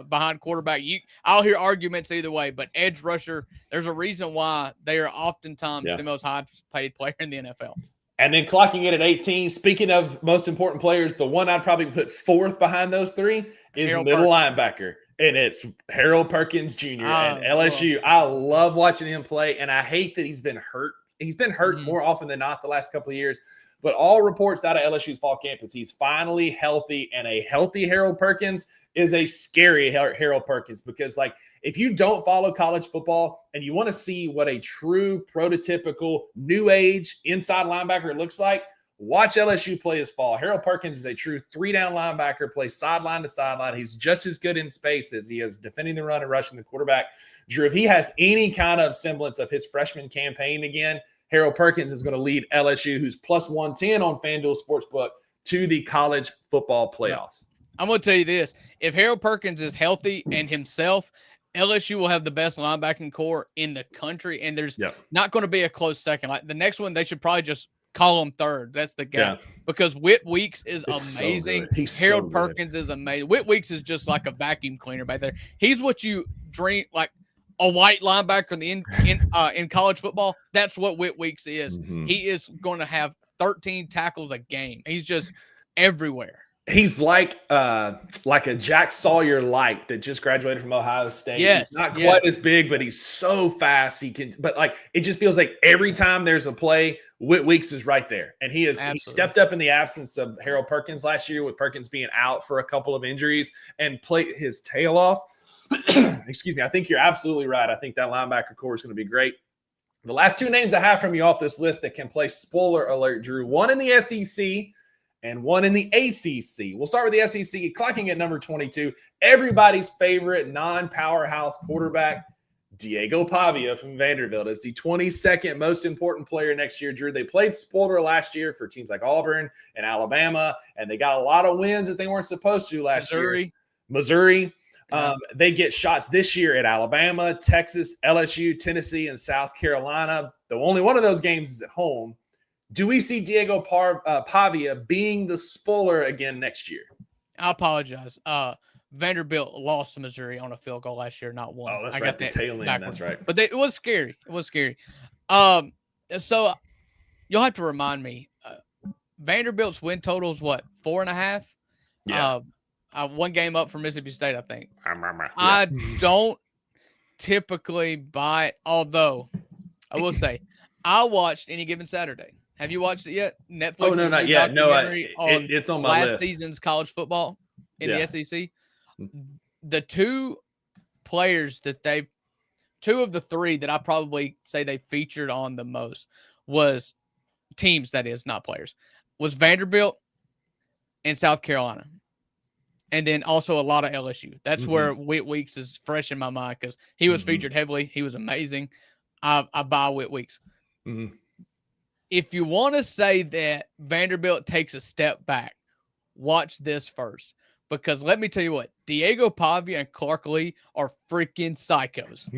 Speaker 3: Behind quarterback, I'll hear arguments either way, but edge rusher, there's a reason why they are oftentimes the most high-paid player in the NFL.
Speaker 2: And then clocking it at 18, speaking of most important players, the one I'd probably put fourth behind those three is middle linebacker. And it's Harold Perkins Jr. and LSU. I love watching him play, and I hate that he's been hurt. He's been hurt more often than not the last couple of years. But all reports out of LSU's fall campus, he's finally healthy, and a healthy Harold Perkins is a scary Harold Perkins because, like, if you don't follow college football and you want to see what a true prototypical new age inside linebacker looks like, watch LSU play this fall. Harold Perkins is a true 3-down linebacker, plays sideline to sideline. He's just as good in space as he is defending the run and rushing the quarterback. Drew, if he has any kind of semblance of his freshman campaign again, Harold Perkins is going to lead LSU, who's plus 110 on FanDuel Sportsbook, to the college football playoffs.
Speaker 3: I'm going to tell you this. If Harold Perkins is healthy and himself, LSU will have the best linebacking core in the country, and there's not going to be a close second. Like the next one, they should probably just call him third. That's the guy because Whit Weeks is amazing.
Speaker 2: So
Speaker 3: Harold Perkins is amazing. Whit Weeks is just like a vacuum cleaner back there. He's what you dream, like a white linebacker in college football. That's what Whit Weeks is. He is going to have 13 tackles a game. He's just everywhere.
Speaker 2: He's like a Jack Sawyer light that just graduated from Ohio State.
Speaker 3: Yes,
Speaker 2: he's not quite as big, but he's so fast. It just feels like every time there's a play, Whit Weeks is right there. And he stepped up in the absence of Harold Perkins last year, with Perkins being out for a couple of injuries, and played his tail off. Excuse me. I think you're absolutely right. I think that linebacker core is going to be great. The last two names I have from you off this list that can play spoiler alert, Drew, one in the SEC and one in the ACC. We'll start with the SEC, clocking at number 22. Everybody's favorite non-powerhouse quarterback, Diego Pavia from Vanderbilt, is the 22nd most important player next year, Drew. They played spoiler last year for teams like Auburn and Alabama, and they got a lot of wins that they weren't supposed to last year. Missouri. They get shots this year at Alabama, Texas, LSU, Tennessee, and South Carolina. The only one of those games is at home. Do we see Diego Pavia being the spoiler again next year?
Speaker 3: I apologize. Vanderbilt lost to Missouri on a field goal last year, not one.
Speaker 2: Oh, that's
Speaker 3: I
Speaker 2: right.
Speaker 3: got
Speaker 2: The
Speaker 3: that
Speaker 2: tail end.
Speaker 3: backwards.
Speaker 2: That's right.
Speaker 3: But it was scary. It was scary. So you'll have to remind me. Vanderbilt's win total is what, 4.5?
Speaker 2: Yeah.
Speaker 3: One game up from Mississippi State, I think.
Speaker 2: Yeah.
Speaker 3: I don't typically buy it, although I will say I watched Any Given Saturday. Have you watched it yet? Netflix.
Speaker 2: Oh, no, not yet. No, it's on my
Speaker 3: last
Speaker 2: list.
Speaker 3: season's college football in
Speaker 2: Yeah.
Speaker 3: the SEC. The two players that two of the three that I probably say they featured on the most was teams, that is, not players, was Vanderbilt and South Carolina. And then also a lot of LSU. That's where Whit Weeks is fresh in my mind because he was featured heavily. He was amazing. I buy Whit Weeks. If you want to say that Vanderbilt takes a step back, watch this first. Because let me tell you what, Diego Pavia and Clark Lee are freaking psychos.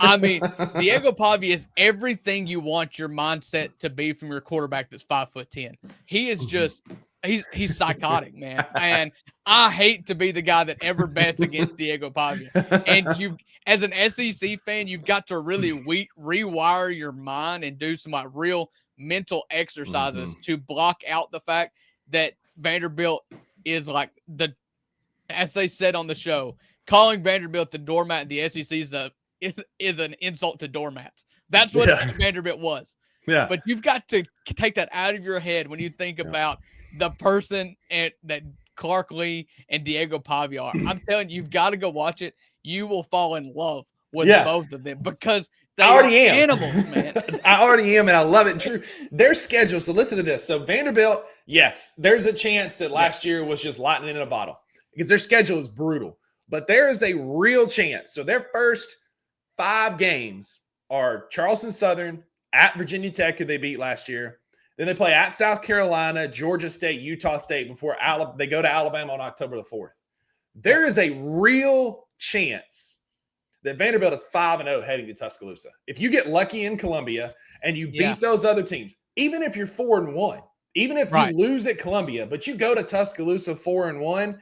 Speaker 3: I mean, Diego Pavia is everything you want your mindset to be from your quarterback that's 5'10". He is just he's psychotic, man. And I hate to be the guy that ever bets against Diego Pavia. And you, as an SEC fan, you've got to really rewire your mind and do some real mental exercises to block out the fact that Vanderbilt is like as they said on the show, calling Vanderbilt the doormat in the SEC is an insult to doormats. That's what Vanderbilt was.
Speaker 2: Yeah.
Speaker 3: But you've got to take that out of your head when you think about the person that Clark Lee and Diego Pavia are. I'm telling you, you've got to go watch it. You will fall in love with both of them because they are animals, man.
Speaker 2: I already am, and I love it. True. Their schedule. So listen to this. So Vanderbilt, yes, there's a chance that last year was just lightning in a bottle because their schedule is brutal. But there is a real chance. So their first 5 games are Charleston Southern, at Virginia Tech, who they beat last year. Then they play at South Carolina, Georgia State, Utah State before they go to Alabama on October the 4th. There is a real chance that Vanderbilt is 5-0 heading to Tuscaloosa. If you get lucky in Columbia and you beat those other teams, even if you're 4-1, even if you lose at Columbia, but you go to Tuscaloosa 4-1,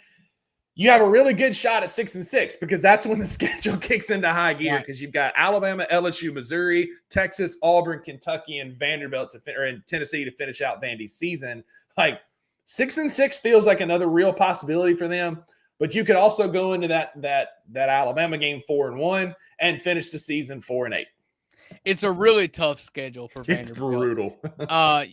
Speaker 2: you have a really good shot at 6-6 because that's when the schedule kicks into high gear because you've got Alabama, LSU, Missouri, Texas, Auburn, Kentucky, and Vanderbilt and Tennessee to finish out Vandy's season. Like 6-6 feels like another real possibility for them. But you could also go into that Alabama game 4-1 and finish the season 4-8.
Speaker 3: It's a really tough schedule for Vanderbilt.
Speaker 2: It's brutal.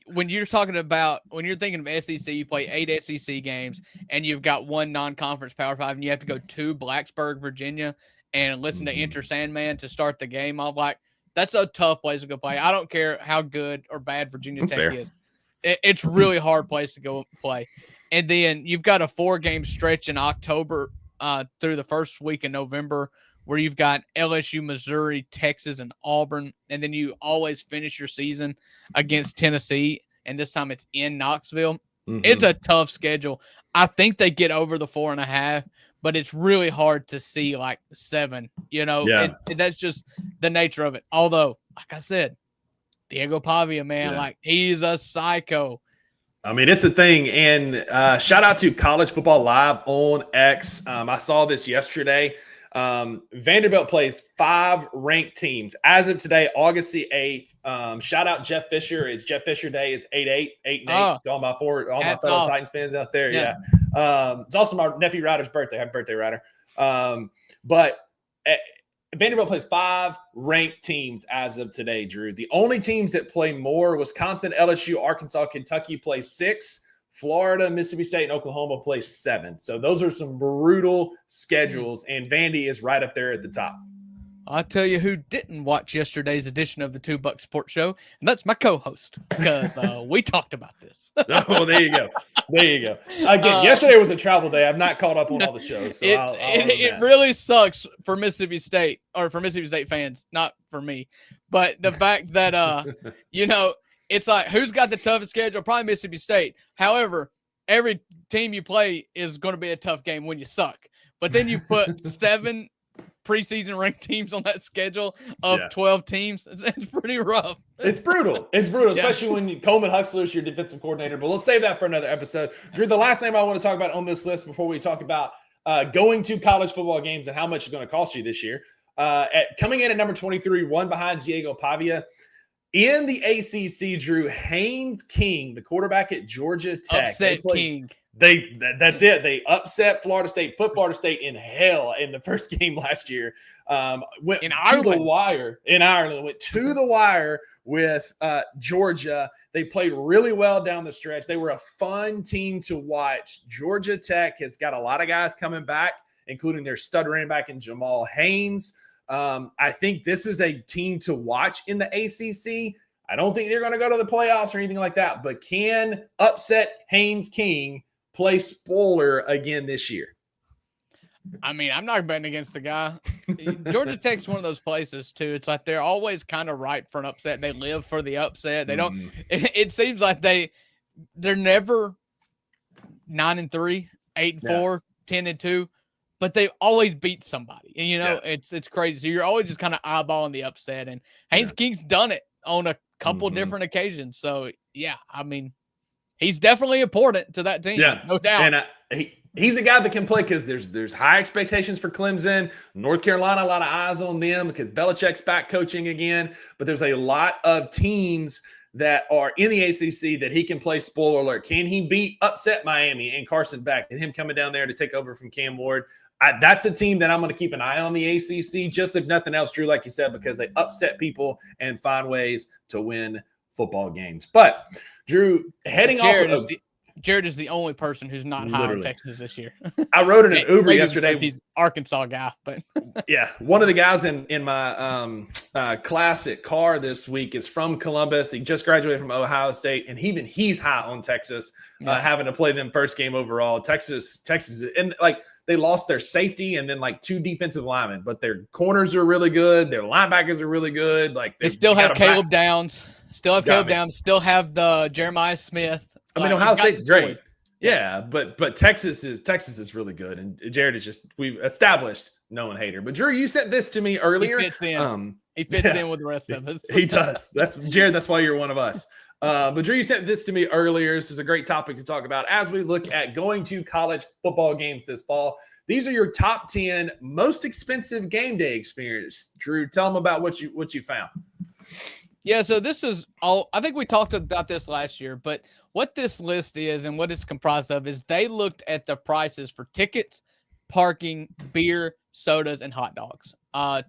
Speaker 3: When you're thinking of SEC, you play 8 SEC games and you've got 1 non-conference Power 5 and you have to go to Blacksburg, Virginia and listen to Enter Sandman to start the game. I'm like, that's a tough place to go play. I don't care how good or bad Virginia Tech is. It's really hard place to go play. And then you've got a 4-game stretch in October through the first week in November where you've got LSU, Missouri, Texas, and Auburn. And then you always finish your season against Tennessee. And this time it's in Knoxville. It's a tough schedule. I think they get over the 4.5, but it's really hard to see like 7, that's just the nature of it. Although, like I said, Diego Pavia, man, like he's a psycho.
Speaker 2: I mean, it's a thing. And shout out to College Football Live on X. I saw this yesterday. Vanderbilt plays 5 ranked teams as of today, August the 8th. Shout out Jeff Fisher. It's Jeff Fisher Day. It's 8-8 to all my fellow Titans fans out there. Yeah. It's also my nephew Ryder's birthday. Happy birthday, Ryder. But Vanderbilt plays 5 ranked teams as of today, Drew. The only teams that play more, Wisconsin, LSU, Arkansas, Kentucky play 6. Florida, Mississippi State, and Oklahoma play 7. So those are some brutal schedules, and Vandy is right up there at the top.
Speaker 3: I'll tell you who didn't watch yesterday's edition of the $2 Sports Show, and that's my co-host, because we talked about this.
Speaker 2: Oh, there you go. There you go. Again, yesterday was a travel day. I've not caught up on all the shows. So
Speaker 3: it really sucks for Mississippi State, or for Mississippi State fans, not for me. But the fact that, it's like, who's got the toughest schedule? Probably Mississippi State. However, every team you play is going to be a tough game when you suck. But then you put 7 preseason ranked teams on that schedule of 12 teams. It's pretty rough.
Speaker 2: It's brutal. It's brutal, especially when Coleman Huxler is your defensive coordinator. But let's save that for another episode. Drew, the last name I want to talk about on this list before we talk about going to college football games and how much it's going to cost you this year. Coming in at number 23, one behind Diego Pavia. In the ACC, Drew, Haynes King, the quarterback at Georgia Tech.
Speaker 3: Upset King.
Speaker 2: That's it. They upset Florida State, put Florida State in hell in the first game last year. Went
Speaker 3: In
Speaker 2: to
Speaker 3: Ireland.
Speaker 2: the wire in Ireland. Went to the wire with Georgia. They played really well down the stretch. They were a fun team to watch. Georgia Tech has got a lot of guys coming back, including their stud running back in Jamal Haynes. I think this is a team to watch in the ACC. I don't think they're going to go to the playoffs or anything like that, but can upset Haynes King play spoiler again this year?
Speaker 3: I mean, I'm not betting against the guy. Georgia Tech's one of those places too. It's like they're always kind of ripe for an upset. They live for the upset. They don't. It seems like they're never 9-3, 8-4, 10-2, but they always beat somebody. And you know, it's crazy. So you're always just kind of eyeballing the upset. And Haynes King's done it on a couple different occasions. So yeah, I mean, he's definitely important to that team.
Speaker 2: Yeah,
Speaker 3: no doubt.
Speaker 2: And he's a guy that can play because there's high expectations for Clemson. North Carolina, a lot of eyes on them because Belichick's back coaching again. But there's a lot of teams that are in the ACC that he can play spoiler alert. Can he upset Miami and Carson Beck and him coming down there to take over from Cam Ward? That's a team that I'm going to keep an eye on the ACC, just if nothing else, Drew, like you said, because they upset people and find ways to win football games. But, Drew,
Speaker 3: Jared is the only person who's not high on Texas this year.
Speaker 2: I rode in an Uber yesterday.
Speaker 3: He's Arkansas guy, but
Speaker 2: yeah, one of the guys in my classic car this week is from Columbus. He just graduated from Ohio State, and he's high on Texas, having to play them first game overall. Texas, and like they lost their safety and then like 2 defensive linemen, but their corners are really good. Their linebackers are really good. Like
Speaker 3: they still have Caleb Downs. Still have the Jeremiah Smith.
Speaker 2: I mean, Ohio State's great. Yeah, but Texas is really good. And Jared is we've established no one hater. But Drew, you sent this to me earlier.
Speaker 3: He fits in. He fits in with the rest of us.
Speaker 2: He does. That's Jared. That's why you're one of us. But Drew, you sent this to me earlier. This is a great topic to talk about as we look at going to college football games this fall. These are your top 10 most expensive game day experience. Drew, tell them about what you found.
Speaker 3: Yeah, so this is all. I think we talked about this last year, but what this list is and what it's comprised of is they looked at the prices for tickets, parking, beer, sodas, and hot dogs.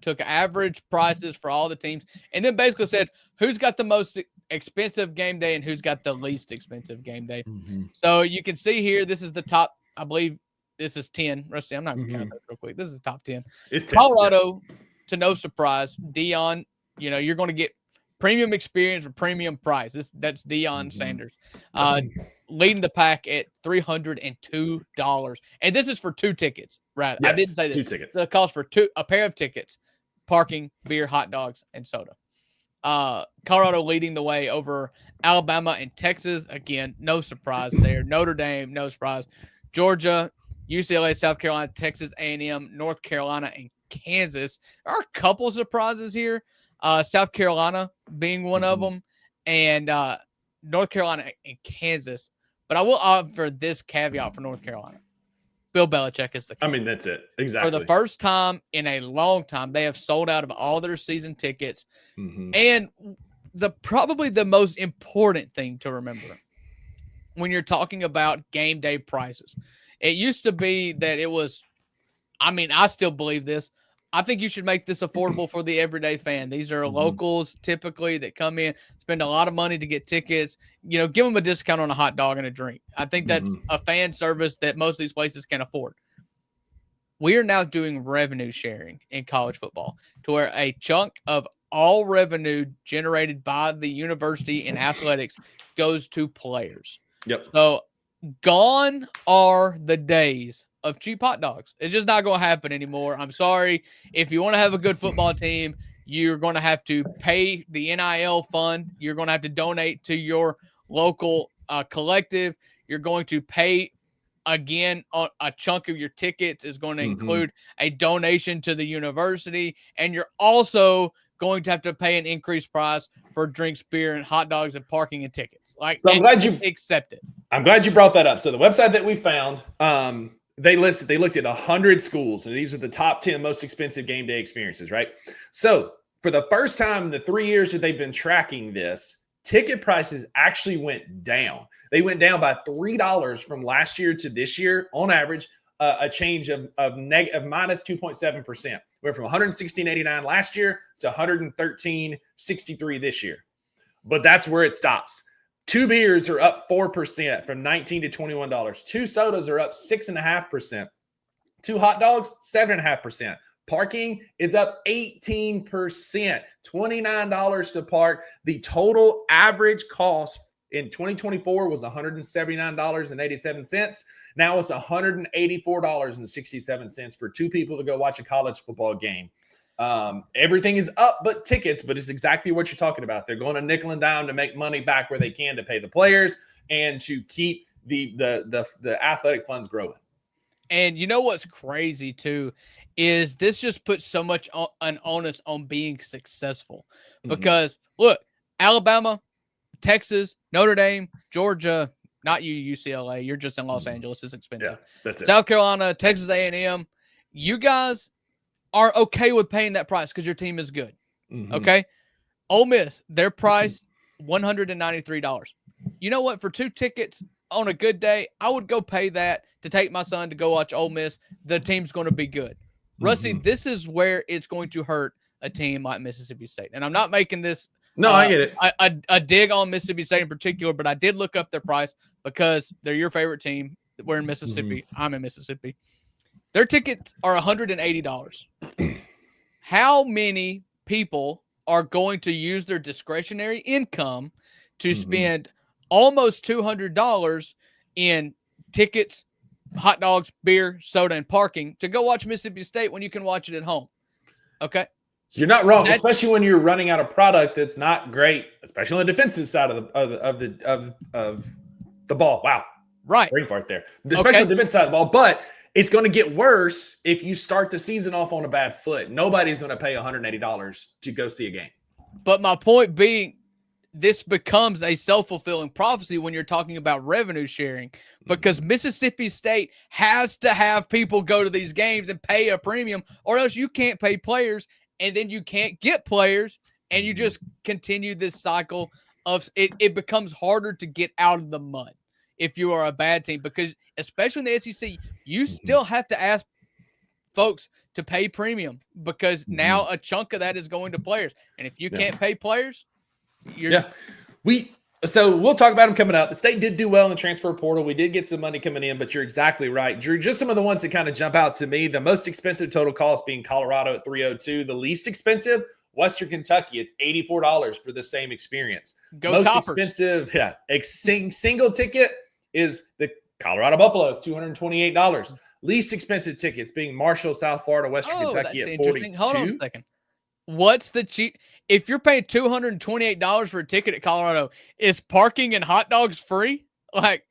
Speaker 3: Took average prices for all the teams, and then basically said who's got the most expensive game day and who's got the least expensive game day. So you can see here, this is the top. I believe this is 10. Rusty, I'm not going to count that real quick. This is top 10.
Speaker 2: It's 10,
Speaker 3: Colorado, to no surprise. Dion, you're going to get premium experience for premium price. That's Deion Sanders, leading the pack at $302, and this is for 2 tickets. Right?
Speaker 2: Yes,
Speaker 3: I didn't say this.
Speaker 2: 2 tickets.
Speaker 3: So it costs for a pair of tickets, parking, beer, hot dogs, and soda. Colorado leading the way over Alabama and Texas. Again, no surprise there. Notre Dame, no surprise. Georgia, UCLA, South Carolina, Texas A&M, North Carolina, and Kansas. There are a couple surprises here. South Carolina being one of them, and North Carolina and Kansas. But I will offer this caveat for North Carolina. Bill Belichick is the king.
Speaker 2: I mean, that's it. Exactly.
Speaker 3: For the first time in a long time, they have sold out of all their season tickets. And probably the most important thing to remember when you're talking about game day prices, it used to be that it was, I still believe this. I think you should make this affordable for the everyday fan. These are locals typically that come in, spend a lot of money to get tickets, give them a discount on a hot dog and a drink. I think that's a fan service that most of these places can afford. We are now doing revenue sharing in college football to where a chunk of all revenue generated by the university in athletics goes to players.
Speaker 2: Yep.
Speaker 3: So gone are the days of cheap hot dogs. It's just not going to happen anymore. I'm sorry. If you want to have a good football team, you're going to have to pay the NIL fund. You're going to have to donate to your local collective. You're going to pay, again, a chunk of your tickets is going to include a donation to the university. And you're also going to have to pay an increased price for drinks, beer, and hot dogs and parking and tickets.
Speaker 2: So I'm glad you
Speaker 3: accept it.
Speaker 2: I'm glad you brought that up. So the website that we found, they looked at 100 schools, and these are the top 10 most expensive game day experiences, right? So for the first time in the 3 years that they've been tracking this, ticket prices actually went down. They went down by $3 from last year to this year on average, a change of minus 2.7%. Went from $116.89 last year to $113.63 this year. But that's where it stops. 2 beers are up 4% from $19 to $21. 2 sodas are up 6.5%. 2 hot dogs, 7.5%. Parking is up 18%, $29 to park. The total average cost in 2024 was $179.87. Now it's $184.67 for 2 people to go watch a college football game. Everything is up but tickets, but it's exactly what you're talking about. They're going to nickel and dime to make money back where they can to pay the players and to keep the athletic funds growing.
Speaker 3: And you know what's crazy too is this just puts so much an onus on being successful because look, Alabama, Texas, Notre Dame, Georgia, not you, UCLA. You're just in Los Angeles. It's expensive.
Speaker 2: Yeah, that's it.
Speaker 3: South Carolina, Texas A&M. You guys are okay with paying that price because your team is good. Okay. Ole Miss, their price, $193. You know what? For 2 tickets on a good day, I would go pay that to take my son to go watch Ole Miss. The team's going to be good. Rusty, this is where it's going to hurt a team like Mississippi State. And I'm not making this
Speaker 2: I get it.
Speaker 3: A dig on Mississippi State in particular, but I did look up their price because they're your favorite team. We're in Mississippi. I'm in Mississippi. Their tickets are $180. How many people are going to use their discretionary income to spend almost $200 in tickets, hot dogs, beer, soda, and parking to go watch Mississippi State when you can watch it at home? Okay.
Speaker 2: You're not wrong, especially when you're running out of product that's not great, especially on the defensive side of the ball. Wow.
Speaker 3: Right.
Speaker 2: Brain fart there. Especially on the defensive side of the ball. But it's going to get worse if you start the season off on a bad foot. Nobody's going to pay $180 to go see a game.
Speaker 3: But my point being, this becomes a self-fulfilling prophecy when you're talking about revenue sharing because Mississippi State has to have people go to these games and pay a premium, or else you can't pay players and then you can't get players, and you just continue this cycle of it becomes harder to get out of the mud if you are a bad team, because especially in the SEC, you still have to ask folks to pay premium because now a chunk of that is going to players. And if you can't pay players,
Speaker 2: So we'll talk about them coming up. The State did do well in the transfer portal. We did get some money coming in, but you're exactly right, Drew. Just some of the ones that kind of jump out to me. The most expensive total cost being Colorado at $302. The least expensive, Western Kentucky. It's $84 for the same experience. Most expensive, single ticket is the Colorado Buffaloes, $228. Least expensive tickets being Marshall, South Florida, Western Kentucky at $42.
Speaker 3: Hold on a second. What's the cheap? If you're paying $228 for a ticket at Colorado, is parking and hot dogs free? Like,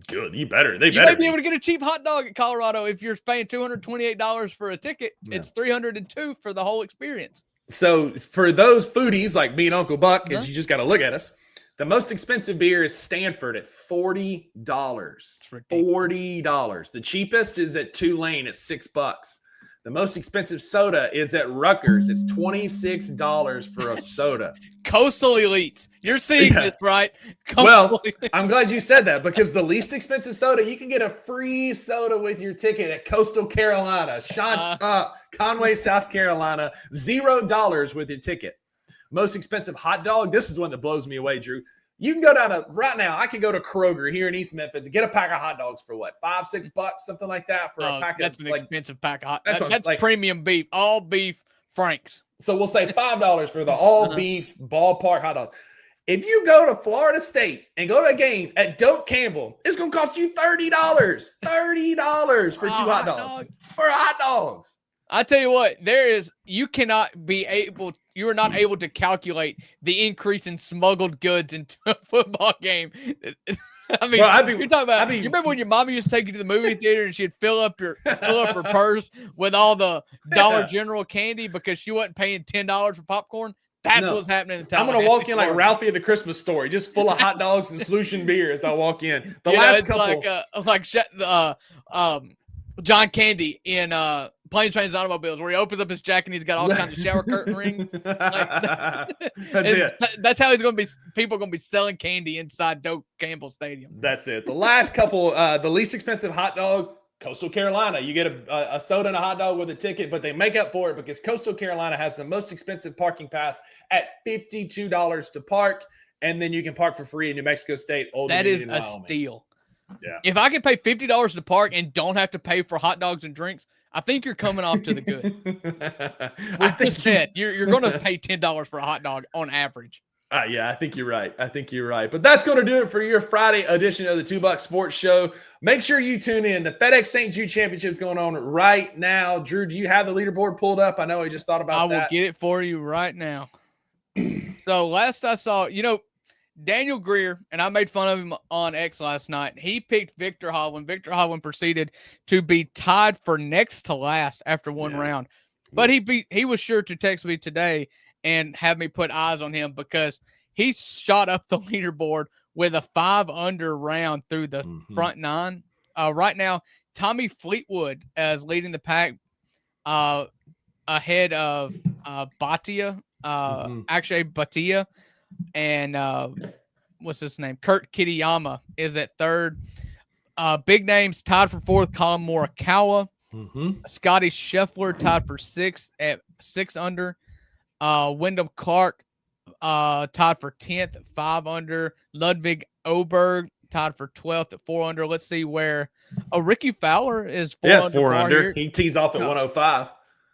Speaker 2: good, you better. They
Speaker 3: you
Speaker 2: better
Speaker 3: may be able to get a cheap hot dog at Colorado if you're paying $228 for a ticket. It's $302 for the whole experience.
Speaker 2: So for those foodies like me and Uncle Buck, you just got to look at us. The most expensive beer is Stanford at $40. $40. The cheapest is at Tulane at $6. The most expensive soda is at Rutgers. It's $26 for a soda.
Speaker 3: Coastal elites. You're seeing this, right?
Speaker 2: Well, I'm glad you said that because the least expensive soda, you can get a free soda with your ticket at Coastal Carolina. Shots up. Conway, South Carolina. $0 with your ticket. Most expensive hot dog. This is one that blows me away, Drew. You can go down to right now. I could go to Kroger here in East Memphis and get a pack of hot dogs for what, $5-6, something like that for a pack.
Speaker 3: That's an expensive pack of hot dogs. That's premium beef, all beef Franks.
Speaker 2: So we'll say $5 for the all beef ballpark hot dog. If you go to Florida State and go to a game at Doak Campbell, it's going to cost you $30. $30 for 2 hot dogs. For hot dogs.
Speaker 3: I tell you what, you are not able to calculate the increase in smuggled goods into a football game. I mean, you're talking about. You remember when your mama used to take you to the movie theater and she'd fill up her purse with all the Dollar General candy because she wasn't paying $10 for popcorn? That's what's happening in town.
Speaker 2: I'm going to walk in like Ralphie of the Christmas Story, just full of hot dogs and solution beer as I walk in.
Speaker 3: John Candy in Planes, Trains, and Automobiles, where he opens up his jacket and he's got all kinds of shower curtain rings.
Speaker 2: That's it.
Speaker 3: That's how he's going to be. People are going to be selling candy inside Doak Campbell Stadium.
Speaker 2: That's it. The last couple, the least expensive hot dog, Coastal Carolina. You get a soda and a hot dog with a ticket, but they make up for it because Coastal Carolina has the most expensive parking pass at $52 to park, and then you can park for free in New Mexico State, Old
Speaker 3: That is
Speaker 2: Dominion,
Speaker 3: a
Speaker 2: Wyoming.
Speaker 3: steal.
Speaker 2: Yeah.
Speaker 3: If I can pay $50 to park and don't have to pay for hot dogs and drinks, I think you're coming off to the good.
Speaker 2: I think
Speaker 3: you're going to pay $10 for a hot dog on average.
Speaker 2: Yeah, I think you're right. But that's going to do it for your Friday edition of the $2 Sports Show. Make sure you tune in. The FedEx St. Jude Championship is going on right now. Drew, do you have the leaderboard pulled up? I know I just thought about that.
Speaker 3: I will get it for you right now. So last I saw, Daniel Greer, and I made fun of him on X last night. He picked Victor Hovland. Victor Hovland proceeded to be tied for next to last after one round. But he was sure to text me today and have me put eyes on him because he shot up the leaderboard with a 5-under round through the front nine. Right now, Tommy Fleetwood is leading the pack ahead of Batia, Akshay Bhatia, and what's his name? Kurt Kitayama is at third. Big names tied for fourth, Colin Morikawa. Scotty Scheffler tied for sixth at 6 under. Wyndham Clark tied for 10th, 5 under. Ludwig Oberg tied for 12th at 4 under. Let's see where Ricky Fowler is 4 under.
Speaker 2: Here. He tees off at 105.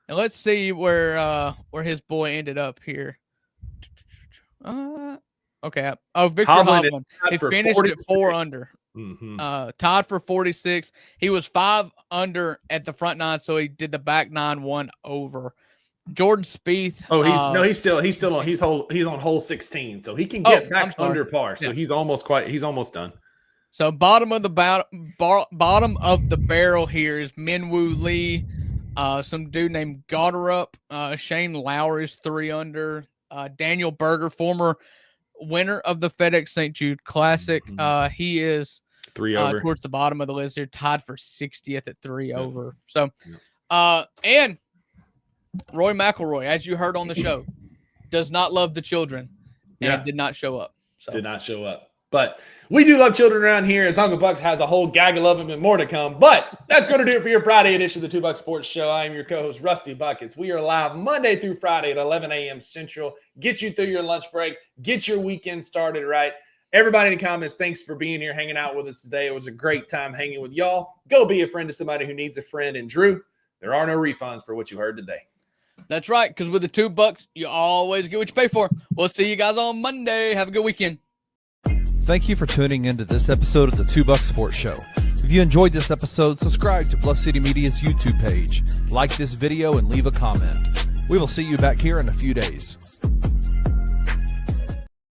Speaker 3: And let's see where his boy ended up here. Okay. Oh, Victor Hovland. He finished 46. At 4 under. Tied for 46. He was 5 under at the front nine, so he did the back 9-1 over. Jordan Spieth.
Speaker 2: Oh, he's on hole 16, so he can get back under par. So he's almost done.
Speaker 3: So bottom of the barrel here is Minwoo Lee, some dude named Goddard. Shane Lowry's 3 under. Daniel Berger, former winner of the FedEx St. Jude Classic. He is
Speaker 2: 3 over
Speaker 3: towards the bottom of the list here, tied for 60th at 3 over. So, and Roy McIlroy, as you heard on the show, does not love the children and did not show up.
Speaker 2: Did not show up. But we do love children around here, as Uncle Buck has a whole gag of love and more to come. But that's going to do it for your Friday edition of the $2 Sports Show. I am your co-host, Rusty Buckets. We are live Monday through Friday at 11 a.m. Central. Get you through your lunch break. Get your weekend started right. Everybody in the comments, thanks for being here, hanging out with us today. It was a great time hanging with y'all. Go be a friend to somebody who needs a friend. And Drew, there are no refunds for what you heard today.
Speaker 3: That's right, because with the $2, you always get what you pay for. We'll see you guys on Monday. Have a good weekend.
Speaker 1: Thank you for tuning into this episode of the $2 Sports Show. If you enjoyed this episode, subscribe to Bluff City Media's YouTube page, like this video, and leave a comment. We will see you back here in a few days.